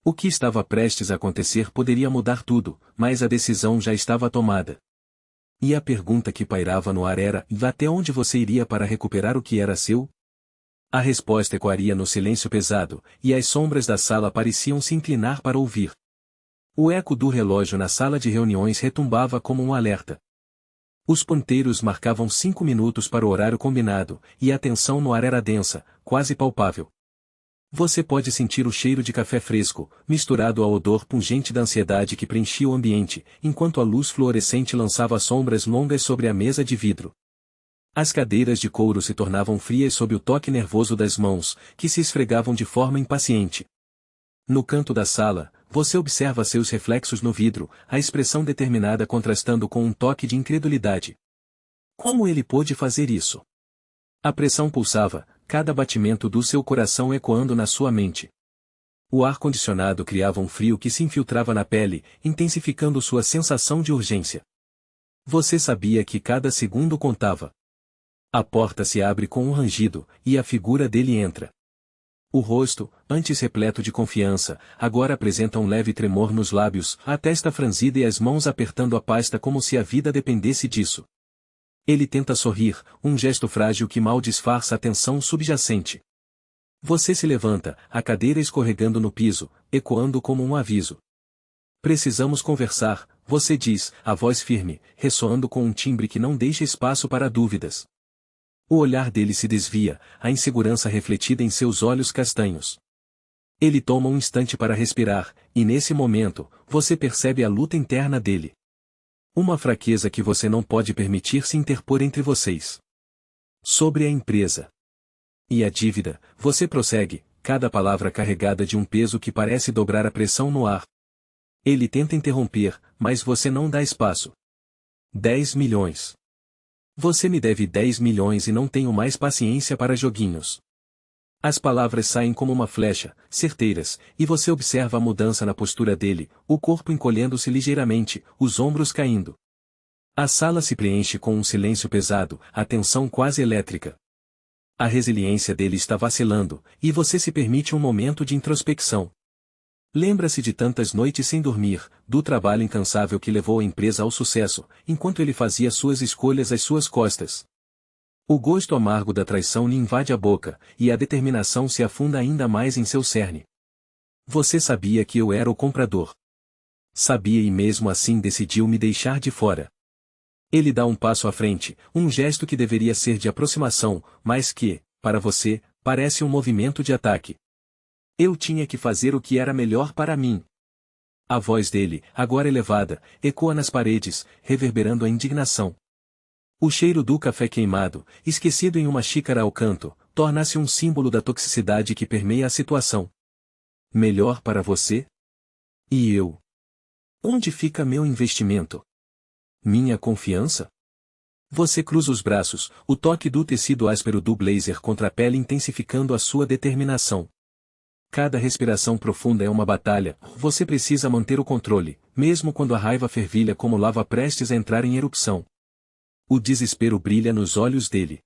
O que estava prestes a acontecer poderia mudar tudo, mas a decisão já estava tomada. E a pergunta que pairava no ar era: até onde você iria para recuperar o que era seu? A resposta ecoaria no silêncio pesado, e as sombras da sala pareciam se inclinar para ouvir. O eco do relógio na sala de reuniões retumbava como um alerta. Os ponteiros marcavam 5 minutos para o horário combinado, e a tensão no ar era densa, quase palpável. Você pode sentir o cheiro de café fresco, misturado ao odor pungente da ansiedade que preenchia o ambiente, enquanto a luz fluorescente lançava sombras longas sobre a mesa de vidro. As cadeiras de couro se tornavam frias sob o toque nervoso das mãos, que se esfregavam de forma impaciente. No canto da sala, você observa seus reflexos no vidro, a expressão determinada contrastando com um toque de incredulidade. Como ele pôde fazer isso? A pressão pulsava, cada batimento do seu coração ecoando na sua mente. O ar-condicionado criava um frio que se infiltrava na pele, intensificando sua sensação de urgência. Você sabia que cada segundo contava. A porta se abre com um rangido, e a figura dele entra. O rosto, antes repleto de confiança, agora apresenta um leve tremor nos lábios, a testa franzida e as mãos apertando a pasta como se a vida dependesse disso. Ele tenta sorrir, um gesto frágil que mal disfarça a tensão subjacente. Você se levanta, a cadeira escorregando no piso, ecoando como um aviso. Precisamos conversar, você diz, a voz firme, ressoando com um timbre que não deixa espaço para dúvidas. O olhar dele se desvia, a insegurança refletida em seus olhos castanhos. Ele toma um instante para respirar, e nesse momento, você percebe a luta interna dele. Uma fraqueza que você não pode permitir se interpor entre vocês. Sobre a empresa. E a dívida, você prossegue, cada palavra carregada de um peso que parece dobrar a pressão no ar. Ele tenta interromper, mas você não dá espaço. 10 milhões. Você me deve 10 milhões e não tenho mais paciência para joguinhos. As palavras saem como uma flecha, certeiras, e você observa a mudança na postura dele, o corpo encolhendo-se ligeiramente, os ombros caindo. A sala se preenche com um silêncio pesado, a tensão quase elétrica. A resiliência dele está vacilando, e você se permite um momento de introspecção. Lembra-se de tantas noites sem dormir, do trabalho incansável que levou a empresa ao sucesso, enquanto ele fazia suas escolhas às suas costas. O gosto amargo da traição lhe invade a boca, e a determinação se afunda ainda mais em seu cerne. Você sabia que eu era o comprador. Sabia e mesmo assim decidiu me deixar de fora. Ele dá um passo à frente, um gesto que deveria ser de aproximação, mas que, para você, parece um movimento de ataque. Eu tinha que fazer o que era melhor para mim. A voz dele, agora elevada, ecoa nas paredes, reverberando a indignação. O cheiro do café queimado, esquecido em uma xícara ao canto, torna-se um símbolo da toxicidade que permeia a situação. Melhor para você? E eu? Onde fica meu investimento? Minha confiança? Você cruza os braços, o toque do tecido áspero do blazer contra a pele intensificando a sua determinação. Cada respiração profunda é uma batalha, você precisa manter o controle, mesmo quando a raiva fervilha como lava prestes a entrar em erupção. O desespero brilha nos olhos dele.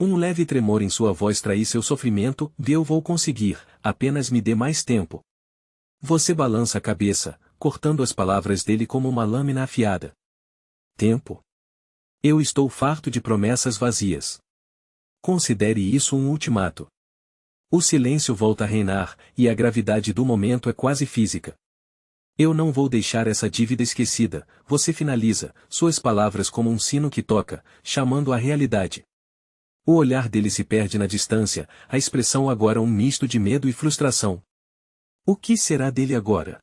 Um leve tremor em sua voz trai seu sofrimento, eu vou conseguir, apenas me dê mais tempo. Você balança a cabeça, cortando as palavras dele como uma lâmina afiada. Tempo? Eu estou farto de promessas vazias. Considere isso um ultimato. O silêncio volta a reinar, e a gravidade do momento é quase física. Eu não vou deixar essa dívida esquecida, você finaliza, suas palavras como um sino que toca, chamando a realidade. O olhar dele se perde na distância, a expressão agora um misto de medo e frustração. O que será dele agora?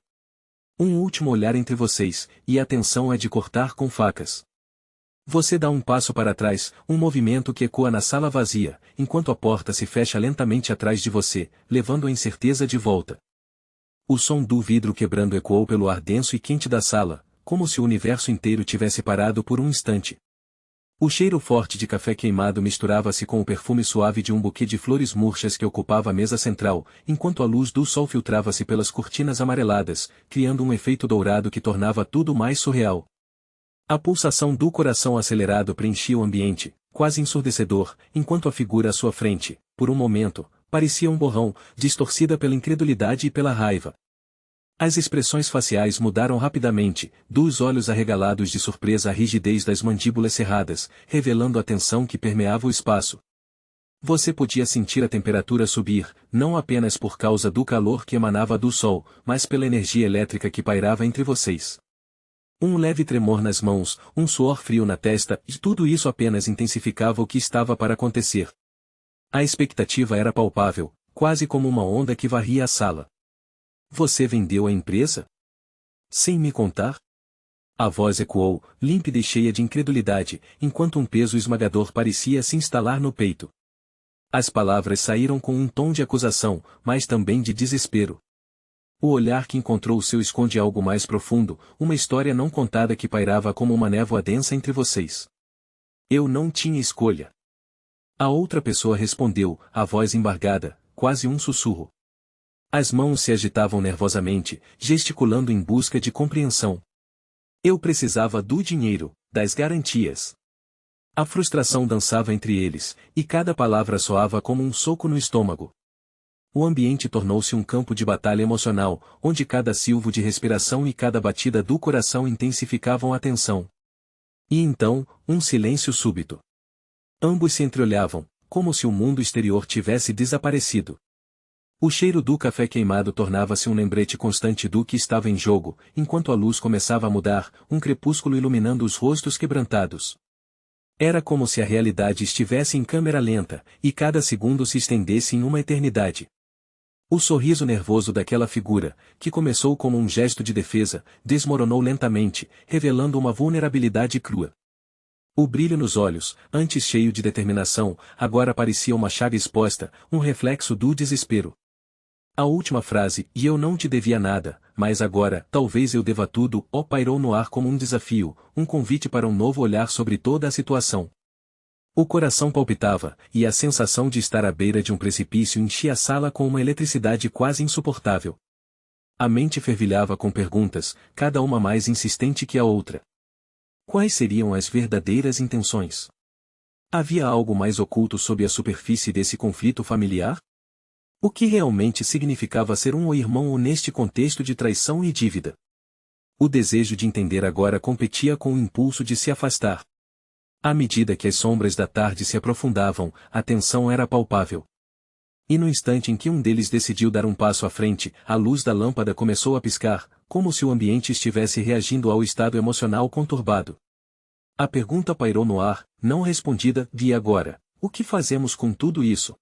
Um último olhar entre vocês, e a tensão é de cortar com facas. Você dá um passo para trás, um movimento que ecoa na sala vazia, enquanto a porta se fecha lentamente atrás de você, levando a incerteza de volta. O som do vidro quebrando ecoou pelo ar denso e quente da sala, como se o universo inteiro tivesse parado por um instante. O cheiro forte de café queimado misturava-se com o perfume suave de um buquê de flores murchas que ocupava a mesa central, enquanto a luz do sol filtrava-se pelas cortinas amareladas, criando um efeito dourado que tornava tudo mais surreal. A pulsação do coração acelerado preenchia o ambiente, quase ensurdecedor, enquanto a figura à sua frente, por um momento, parecia um borrão, distorcida pela incredulidade e pela raiva. As expressões faciais mudaram rapidamente, dos olhos arregalados de surpresa à rigidez das mandíbulas cerradas, revelando a tensão que permeava o espaço. Você podia sentir a temperatura subir, não apenas por causa do calor que emanava do sol, mas pela energia elétrica que pairava entre vocês. Um leve tremor nas mãos, um suor frio na testa, e tudo isso apenas intensificava o que estava para acontecer. A expectativa era palpável, quase como uma onda que varria a sala. Você vendeu a empresa? Sem me contar? A voz ecoou, límpida e cheia de incredulidade, enquanto um peso esmagador parecia se instalar no peito. As palavras saíram com um tom de acusação, mas também de desespero. O olhar que encontrou o seu esconde algo mais profundo, uma história não contada que pairava como uma névoa densa entre vocês. Eu não tinha escolha. A outra pessoa respondeu, a voz embargada, quase um sussurro. As mãos se agitavam nervosamente, gesticulando em busca de compreensão. Eu precisava do dinheiro, das garantias. A frustração dançava entre eles, e cada palavra soava como um soco no estômago. O ambiente tornou-se um campo de batalha emocional, onde cada silvo de respiração e cada batida do coração intensificavam a tensão. E então, um silêncio súbito. Ambos se entreolhavam, como se o mundo exterior tivesse desaparecido. O cheiro do café queimado tornava-se um lembrete constante do que estava em jogo, enquanto a luz começava a mudar, um crepúsculo iluminando os rostos quebrantados. Era como se a realidade estivesse em câmera lenta, e cada segundo se estendesse em uma eternidade. O sorriso nervoso daquela figura, que começou como um gesto de defesa, desmoronou lentamente, revelando uma vulnerabilidade crua. O brilho nos olhos, antes cheio de determinação, agora parecia uma chaga exposta, um reflexo do desespero. A última frase, e eu não te devia nada, mas agora, talvez eu deva tudo, pairou no ar como um desafio, um convite para um novo olhar sobre toda a situação. O coração palpitava, e a sensação de estar à beira de um precipício enchia a sala com uma eletricidade quase insuportável. A mente fervilhava com perguntas, cada uma mais insistente que a outra. Quais seriam as verdadeiras intenções? Havia algo mais oculto sob a superfície desse conflito familiar? O que realmente significava ser um irmão neste contexto de traição e dívida? O desejo de entender agora competia com o impulso de se afastar. À medida que as sombras da tarde se aprofundavam, a tensão era palpável. E no instante em que um deles decidiu dar um passo à frente, a luz da lâmpada começou a piscar, como se o ambiente estivesse reagindo ao estado emocional conturbado. A pergunta pairou no ar, não respondida, e agora, o que fazemos com tudo isso?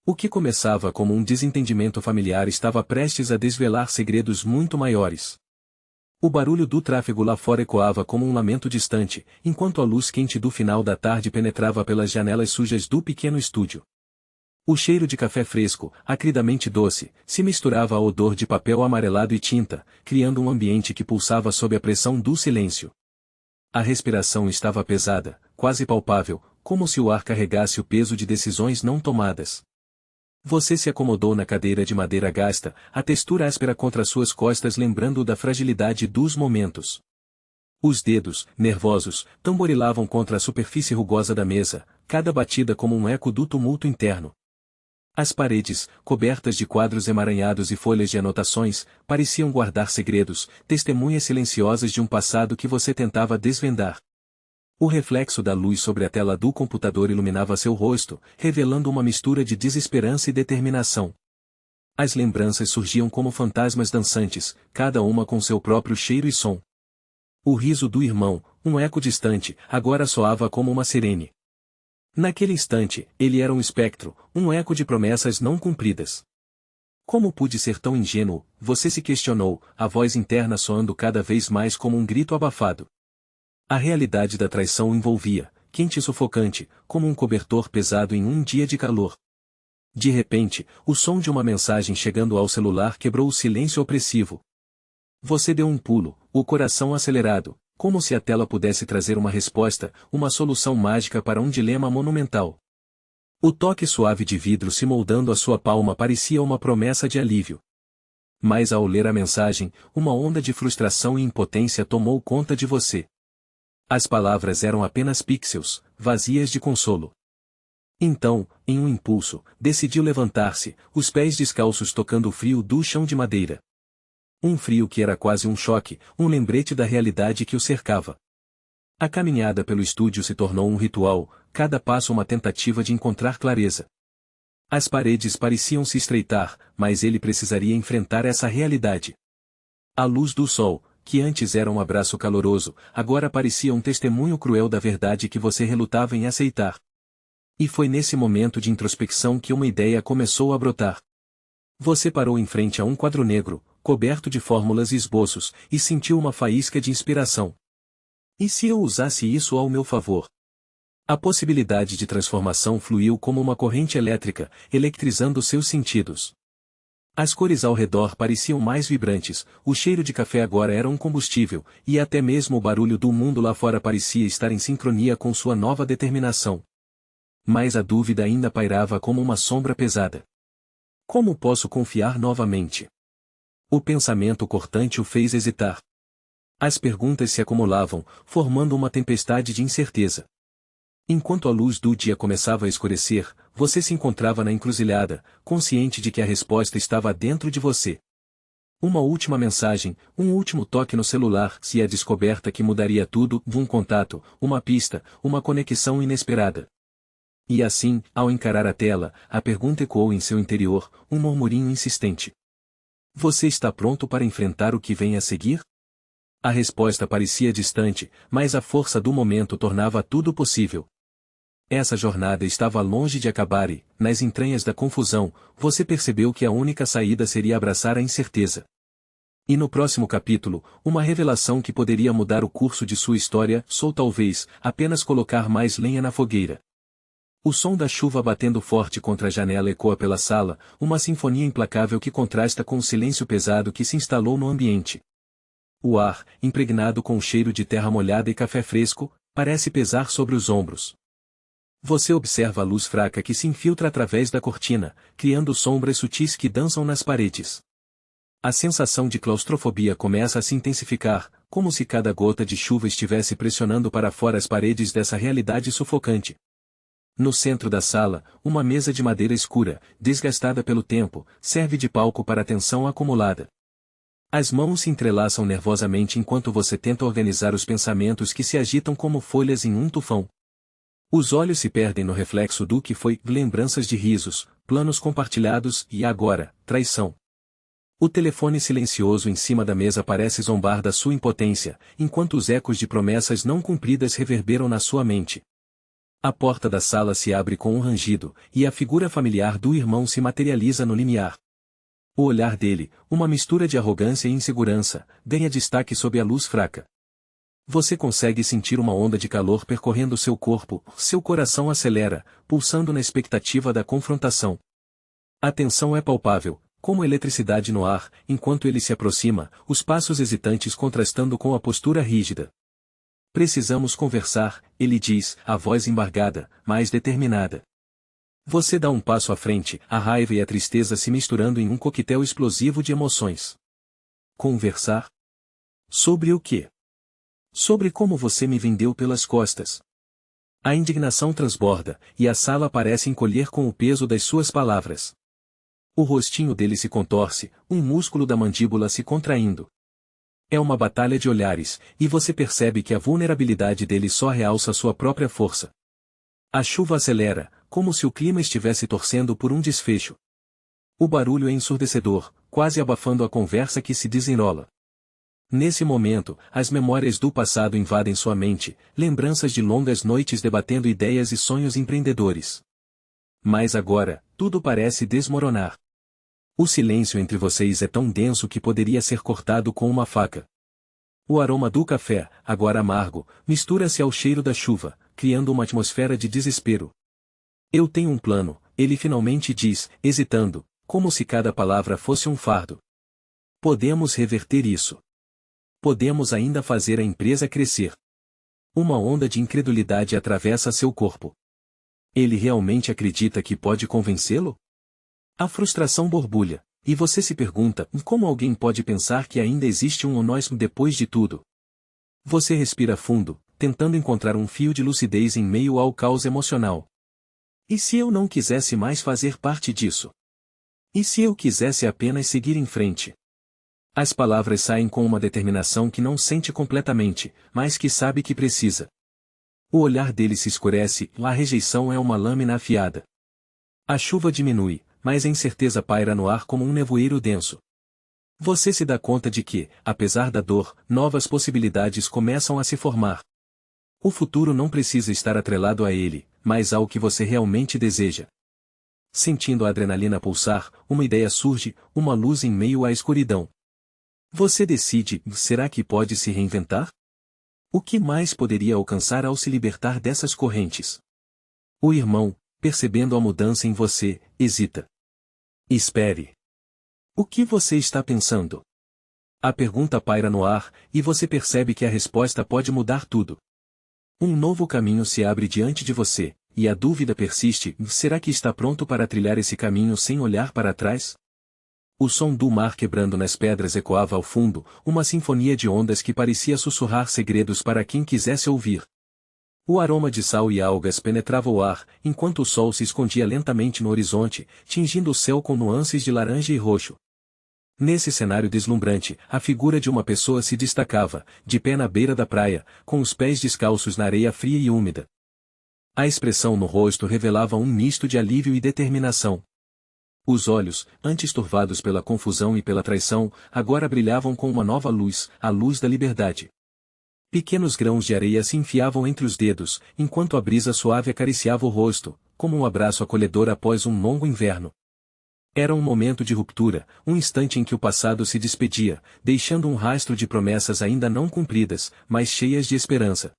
O que começava como um desentendimento familiar estava prestes a desvelar segredos muito maiores. O barulho do tráfego lá fora ecoava como um lamento distante, enquanto a luz quente do final da tarde penetrava pelas janelas sujas do pequeno estúdio. O cheiro de café fresco, acridamente doce, se misturava ao odor de papel amarelado e tinta, criando um ambiente que pulsava sob a pressão do silêncio. A respiração estava pesada, quase palpável, como se o ar carregasse o peso de decisões não tomadas. Você se acomodou na cadeira de madeira gasta, a textura áspera contra suas costas lembrando da fragilidade dos momentos. Os dedos, nervosos, tamborilavam contra a superfície rugosa da mesa, cada batida como um eco do tumulto interno. As paredes, cobertas de quadros emaranhados e folhas de anotações, pareciam guardar segredos, testemunhas silenciosas de um passado que você tentava desvendar. O reflexo da luz sobre a tela do computador iluminava seu rosto, revelando uma mistura de desesperança e determinação. As lembranças surgiam como fantasmas dançantes, cada uma com seu próprio cheiro e som. O riso do irmão, um eco distante, agora soava como uma sirene. Naquele instante, ele era um espectro, um eco de promessas não cumpridas. Como pude ser tão ingênuo, você se questionou, a voz interna soando cada vez mais como um grito abafado. A realidade da traição o envolvia, quente e sufocante, como um cobertor pesado em um dia de calor. De repente, o som de uma mensagem chegando ao celular quebrou o silêncio opressivo. Você deu um pulo, o coração acelerado, como se a tela pudesse trazer uma resposta, uma solução mágica para um dilema monumental. O toque suave de vidro se moldando à sua palma parecia uma promessa de alívio. Mas ao ler a mensagem, uma onda de frustração e impotência tomou conta de você. As palavras eram apenas pixels, vazias de consolo. Então, em um impulso, decidiu levantar-se, os pés descalços tocando o frio do chão de madeira. Um frio que era quase um choque, um lembrete da realidade que o cercava. A caminhada pelo estúdio se tornou um ritual, cada passo uma tentativa de encontrar clareza. As paredes pareciam se estreitar, mas ele precisaria enfrentar essa realidade. A luz do sol, que antes era um abraço caloroso, agora parecia um testemunho cruel da verdade que você relutava em aceitar. E foi nesse momento de introspecção que uma ideia começou a brotar. Você parou em frente a um quadro negro, coberto de fórmulas e esboços, e sentiu uma faísca de inspiração. E se eu usasse isso ao meu favor? A possibilidade de transformação fluiu como uma corrente elétrica, eletrizando seus sentidos. As cores ao redor pareciam mais vibrantes, o cheiro de café agora era um combustível, e até mesmo o barulho do mundo lá fora parecia estar em sincronia com sua nova determinação. Mas a dúvida ainda pairava como uma sombra pesada. Como posso confiar novamente? O pensamento cortante o fez hesitar. As perguntas se acumulavam, formando uma tempestade de incerteza. Enquanto a luz do dia começava a escurecer, você se encontrava na encruzilhada, consciente de que a resposta estava dentro de você. Uma última mensagem, um último toque no celular, se a descoberta que mudaria tudo, um contato, uma pista, uma conexão inesperada. E assim, ao encarar a tela, a pergunta ecoou em seu interior, um murmurinho insistente. Você está pronto para enfrentar o que vem a seguir? A resposta parecia distante, mas a força do momento tornava tudo possível. Essa jornada estava longe de acabar e, nas entranhas da confusão, você percebeu que a única saída seria abraçar a incerteza. E no próximo capítulo, uma revelação que poderia mudar o curso de sua história, ou talvez, apenas colocar mais lenha na fogueira. O som da chuva batendo forte contra a janela ecoa pela sala, uma sinfonia implacável que contrasta com o silêncio pesado que se instalou no ambiente. O ar, impregnado com o cheiro de terra molhada e café fresco, parece pesar sobre os ombros. Você observa a luz fraca que se infiltra através da cortina, criando sombras sutis que dançam nas paredes. A sensação de claustrofobia começa a se intensificar, como se cada gota de chuva estivesse pressionando para fora as paredes dessa realidade sufocante. No centro da sala, uma mesa de madeira escura, desgastada pelo tempo, serve de palco para a tensão acumulada. As mãos se entrelaçam nervosamente enquanto você tenta organizar os pensamentos que se agitam como folhas em um tufão. Os olhos se perdem no reflexo do que foi, lembranças de risos, planos compartilhados e agora, traição. O telefone silencioso em cima da mesa parece zombar da sua impotência, enquanto os ecos de promessas não cumpridas reverberam na sua mente. A porta da sala se abre com um rangido, e a figura familiar do irmão se materializa no limiar. O olhar dele, uma mistura de arrogância e insegurança, ganha destaque sob a luz fraca. Você consegue sentir uma onda de calor percorrendo seu corpo, seu coração acelera, pulsando na expectativa da confrontação. A tensão é palpável, como eletricidade no ar, enquanto ele se aproxima, os passos hesitantes contrastando com a postura rígida. Precisamos conversar, ele diz, a voz embargada, mas determinada. Você dá um passo à frente, a raiva e a tristeza se misturando em um coquetel explosivo de emoções. Conversar? Sobre o quê? Sobre como você me vendeu pelas costas. A indignação transborda, e a sala parece encolher com o peso das suas palavras. O rostinho dele se contorce, um músculo da mandíbula se contraindo. É uma batalha de olhares, e você percebe que a vulnerabilidade dele só realça sua própria força. A chuva acelera, como se o clima estivesse torcendo por um desfecho. O barulho é ensurdecedor, quase abafando a conversa que se desenrola. Nesse momento, as memórias do passado invadem sua mente, lembranças de longas noites debatendo ideias e sonhos empreendedores. Mas agora, tudo parece desmoronar. O silêncio entre vocês é tão denso que poderia ser cortado com uma faca. O aroma do café, agora amargo, mistura-se ao cheiro da chuva, criando uma atmosfera de desespero. Eu tenho um plano, ele finalmente diz, hesitando, como se cada palavra fosse um fardo. Podemos reverter isso. Podemos ainda fazer a empresa crescer. Uma onda de incredulidade atravessa seu corpo. Ele realmente acredita que pode convencê-lo? A frustração borbulha, e você se pergunta como alguém pode pensar que ainda existe um nós depois de tudo. Você respira fundo, tentando encontrar um fio de lucidez em meio ao caos emocional. E se eu não quisesse mais fazer parte disso? E se eu quisesse apenas seguir em frente? As palavras saem com uma determinação que não sente completamente, mas que sabe que precisa. O olhar dele se escurece, a rejeição é uma lâmina afiada. A chuva diminui, mas a incerteza paira no ar como um nevoeiro denso. Você se dá conta de que, apesar da dor, novas possibilidades começam a se formar. O futuro não precisa estar atrelado a ele, mas ao que você realmente deseja. Sentindo a adrenalina pulsar, uma ideia surge, uma luz em meio à escuridão. Você decide, será que pode se reinventar? O que mais poderia alcançar ao se libertar dessas correntes? O irmão, percebendo a mudança em você, hesita. Espere. O que você está pensando? A pergunta paira no ar, e você percebe que a resposta pode mudar tudo. Um novo caminho se abre diante de você, e a dúvida persiste, será que está pronto para trilhar esse caminho sem olhar para trás? O som do mar quebrando nas pedras ecoava ao fundo, uma sinfonia de ondas que parecia sussurrar segredos para quem quisesse ouvir. O aroma de sal e algas penetrava o ar, enquanto o sol se escondia lentamente no horizonte, tingindo o céu com nuances de laranja e roxo. Nesse cenário deslumbrante, a figura de uma pessoa se destacava, de pé na beira da praia, com os pés descalços na areia fria e úmida. A expressão no rosto revelava um misto de alívio e determinação. Os olhos, antes turvados pela confusão e pela traição, agora brilhavam com uma nova luz, a luz da liberdade. Pequenos grãos de areia se enfiavam entre os dedos, enquanto a brisa suave acariciava o rosto, como um abraço acolhedor após um longo inverno. Era um momento de ruptura, um instante em que o passado se despedia, deixando um rastro de promessas ainda não cumpridas, mas cheias de esperança.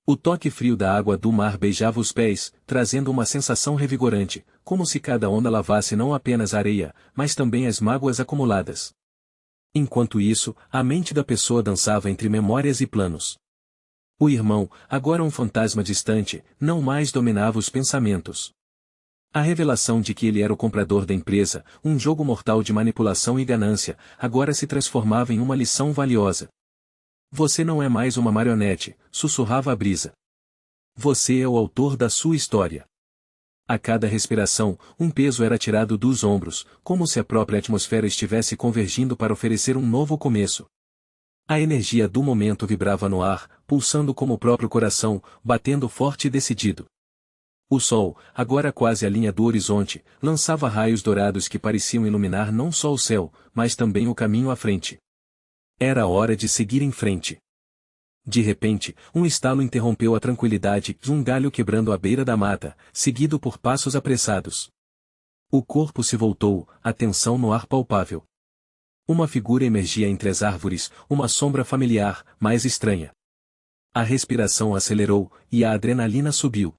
O toque frio da água do mar beijava os pés, trazendo uma sensação revigorante, como se cada onda lavasse não apenas a areia, mas também as mágoas acumuladas. Enquanto isso, a mente da pessoa dançava entre memórias e planos. O irmão, agora um fantasma distante, não mais dominava os pensamentos. A revelação de que ele era o comprador da empresa, um jogo mortal de manipulação e ganância, agora se transformava em uma lição valiosa. Você não é mais uma marionete, sussurrava a brisa. Você é o autor da sua história. A cada respiração, um peso era tirado dos ombros, como se a própria atmosfera estivesse convergindo para oferecer um novo começo. A energia do momento vibrava no ar, pulsando como o próprio coração, batendo forte e decidido. O sol, agora quase à linha do horizonte, lançava raios dourados que pareciam iluminar não só o céu, mas também o caminho à frente. Era hora de seguir em frente. De repente, um estalo interrompeu a tranquilidade, um galho quebrando à beira da mata, seguido por passos apressados. O corpo se voltou, a tensão no ar palpável. Uma figura emergia entre as árvores, uma sombra familiar, mais estranha. A respiração acelerou, e a adrenalina subiu.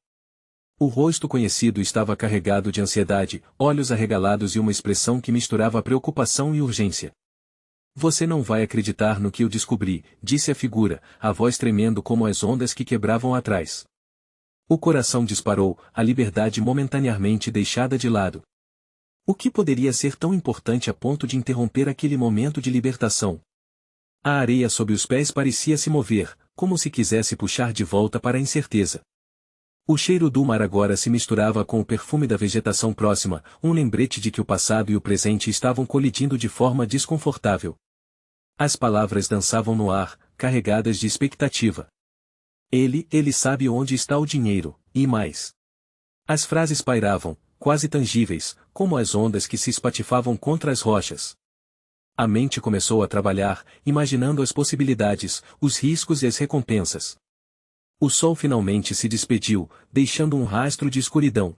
O rosto conhecido estava carregado de ansiedade, olhos arregalados e uma expressão que misturava preocupação e urgência. Você não vai acreditar no que eu descobri, disse a figura, a voz tremendo como as ondas que quebravam atrás. O coração disparou, a liberdade momentaneamente deixada de lado. O que poderia ser tão importante a ponto de interromper aquele momento de libertação? A areia sob os pés parecia se mover, como se quisesse puxar de volta para a incerteza. O cheiro do mar agora se misturava com o perfume da vegetação próxima, um lembrete de que o passado e o presente estavam colidindo de forma desconfortável. As palavras dançavam no ar, carregadas de expectativa. Ele sabe onde está o dinheiro, e mais. As frases pairavam, quase tangíveis, como as ondas que se espatifavam contra as rochas. A mente começou a trabalhar, imaginando as possibilidades, os riscos e as recompensas. O sol finalmente se despediu, deixando um rastro de escuridão.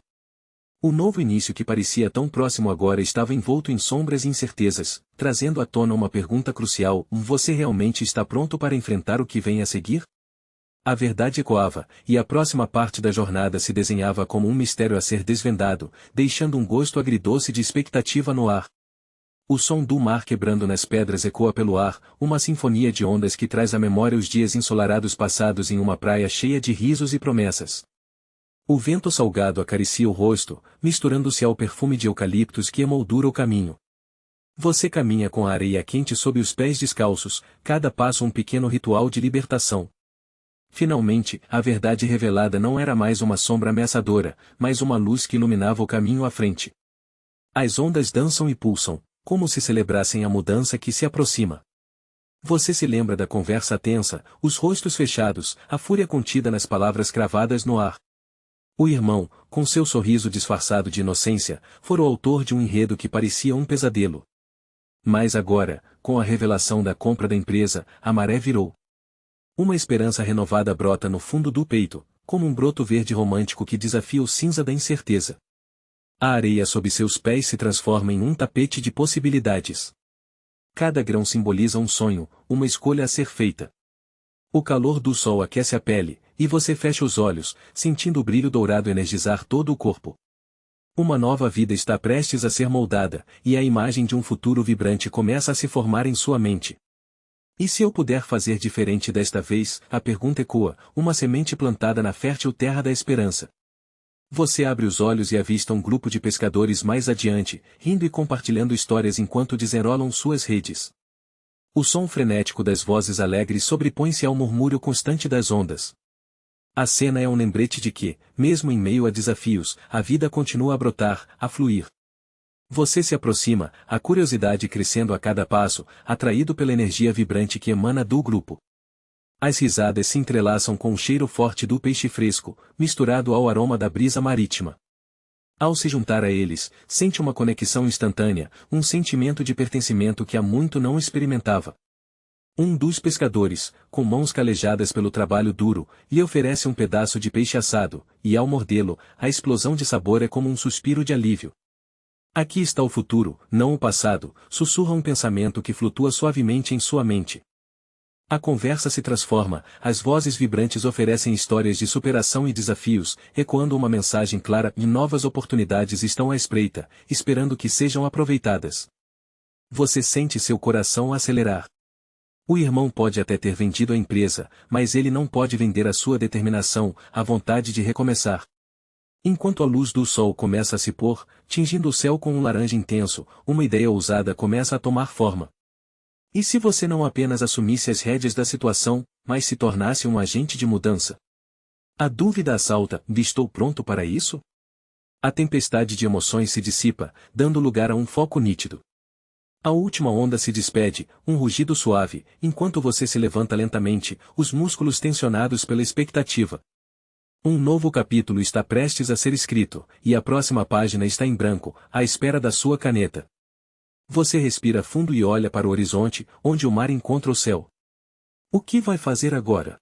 O novo início que parecia tão próximo agora estava envolto em sombras e incertezas, trazendo à tona uma pergunta crucial: você realmente está pronto para enfrentar o que vem a seguir? A verdade ecoava, e a próxima parte da jornada se desenhava como um mistério a ser desvendado, deixando um gosto agridoce de expectativa no ar. O som do mar quebrando nas pedras ecoa pelo ar, uma sinfonia de ondas que traz à memória os dias ensolarados passados em uma praia cheia de risos e promessas. O vento salgado acaricia o rosto, misturando-se ao perfume de eucaliptos que emoldura o caminho. Você caminha com a areia quente sob os pés descalços, cada passo um pequeno ritual de libertação. Finalmente, a verdade revelada não era mais uma sombra ameaçadora, mas uma luz que iluminava o caminho à frente. As ondas dançam e pulsam, como se celebrassem a mudança que se aproxima. Você se lembra da conversa tensa, os rostos fechados, a fúria contida nas palavras cravadas no ar. O irmão, com seu sorriso disfarçado de inocência, fora o autor de um enredo que parecia um pesadelo. Mas agora, com a revelação da compra da empresa, a maré virou. Uma esperança renovada brota no fundo do peito, como um broto verde romântico que desafia o cinza da incerteza. A areia sob seus pés se transforma em um tapete de possibilidades. Cada grão simboliza um sonho, uma escolha a ser feita. O calor do sol aquece a pele, e você fecha os olhos, sentindo o brilho dourado energizar todo o corpo. Uma nova vida está prestes a ser moldada, e a imagem de um futuro vibrante começa a se formar em sua mente. E se eu puder fazer diferente desta vez? A pergunta ecoa, uma semente plantada na fértil terra da esperança. Você abre os olhos e avista um grupo de pescadores mais adiante, rindo e compartilhando histórias enquanto desenrolam suas redes. O som frenético das vozes alegres sobrepõe-se ao murmúrio constante das ondas. A cena é um lembrete de que, mesmo em meio a desafios, a vida continua a brotar, a fluir. Você se aproxima, a curiosidade crescendo a cada passo, atraído pela energia vibrante que emana do grupo. As risadas se entrelaçam com o cheiro forte do peixe fresco, misturado ao aroma da brisa marítima. Ao se juntar a eles, sente uma conexão instantânea, um sentimento de pertencimento que há muito não experimentava. Um dos pescadores, com mãos calejadas pelo trabalho duro, lhe oferece um pedaço de peixe assado, e ao mordê-lo, a explosão de sabor é como um suspiro de alívio. Aqui está o futuro, não o passado, sussurra um pensamento que flutua suavemente em sua mente. A conversa se transforma, as vozes vibrantes oferecem histórias de superação e desafios, ecoando uma mensagem clara e novas oportunidades estão à espreita, esperando que sejam aproveitadas. Você sente seu coração acelerar. O irmão pode até ter vendido a empresa, mas ele não pode vender a sua determinação, a vontade de recomeçar. Enquanto a luz do sol começa a se pôr, tingindo o céu com um laranja intenso, uma ideia ousada começa a tomar forma. E se você não apenas assumisse as rédeas da situação, mas se tornasse um agente de mudança? A dúvida assalta: estou pronto para isso? A tempestade de emoções se dissipa, dando lugar a um foco nítido. A última onda se despede, um rugido suave, enquanto você se levanta lentamente, os músculos tensionados pela expectativa. Um novo capítulo está prestes a ser escrito, e a próxima página está em branco, à espera da sua caneta. Você respira fundo e olha para o horizonte, onde o mar encontra o céu. O que vai fazer agora?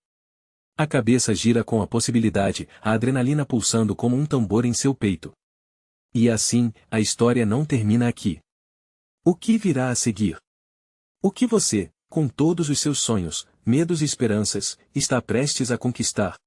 A cabeça gira com a possibilidade, a adrenalina pulsando como um tambor em seu peito. E assim, a história não termina aqui. O que virá a seguir? O que você, com todos os seus sonhos, medos e esperanças, está prestes a conquistar?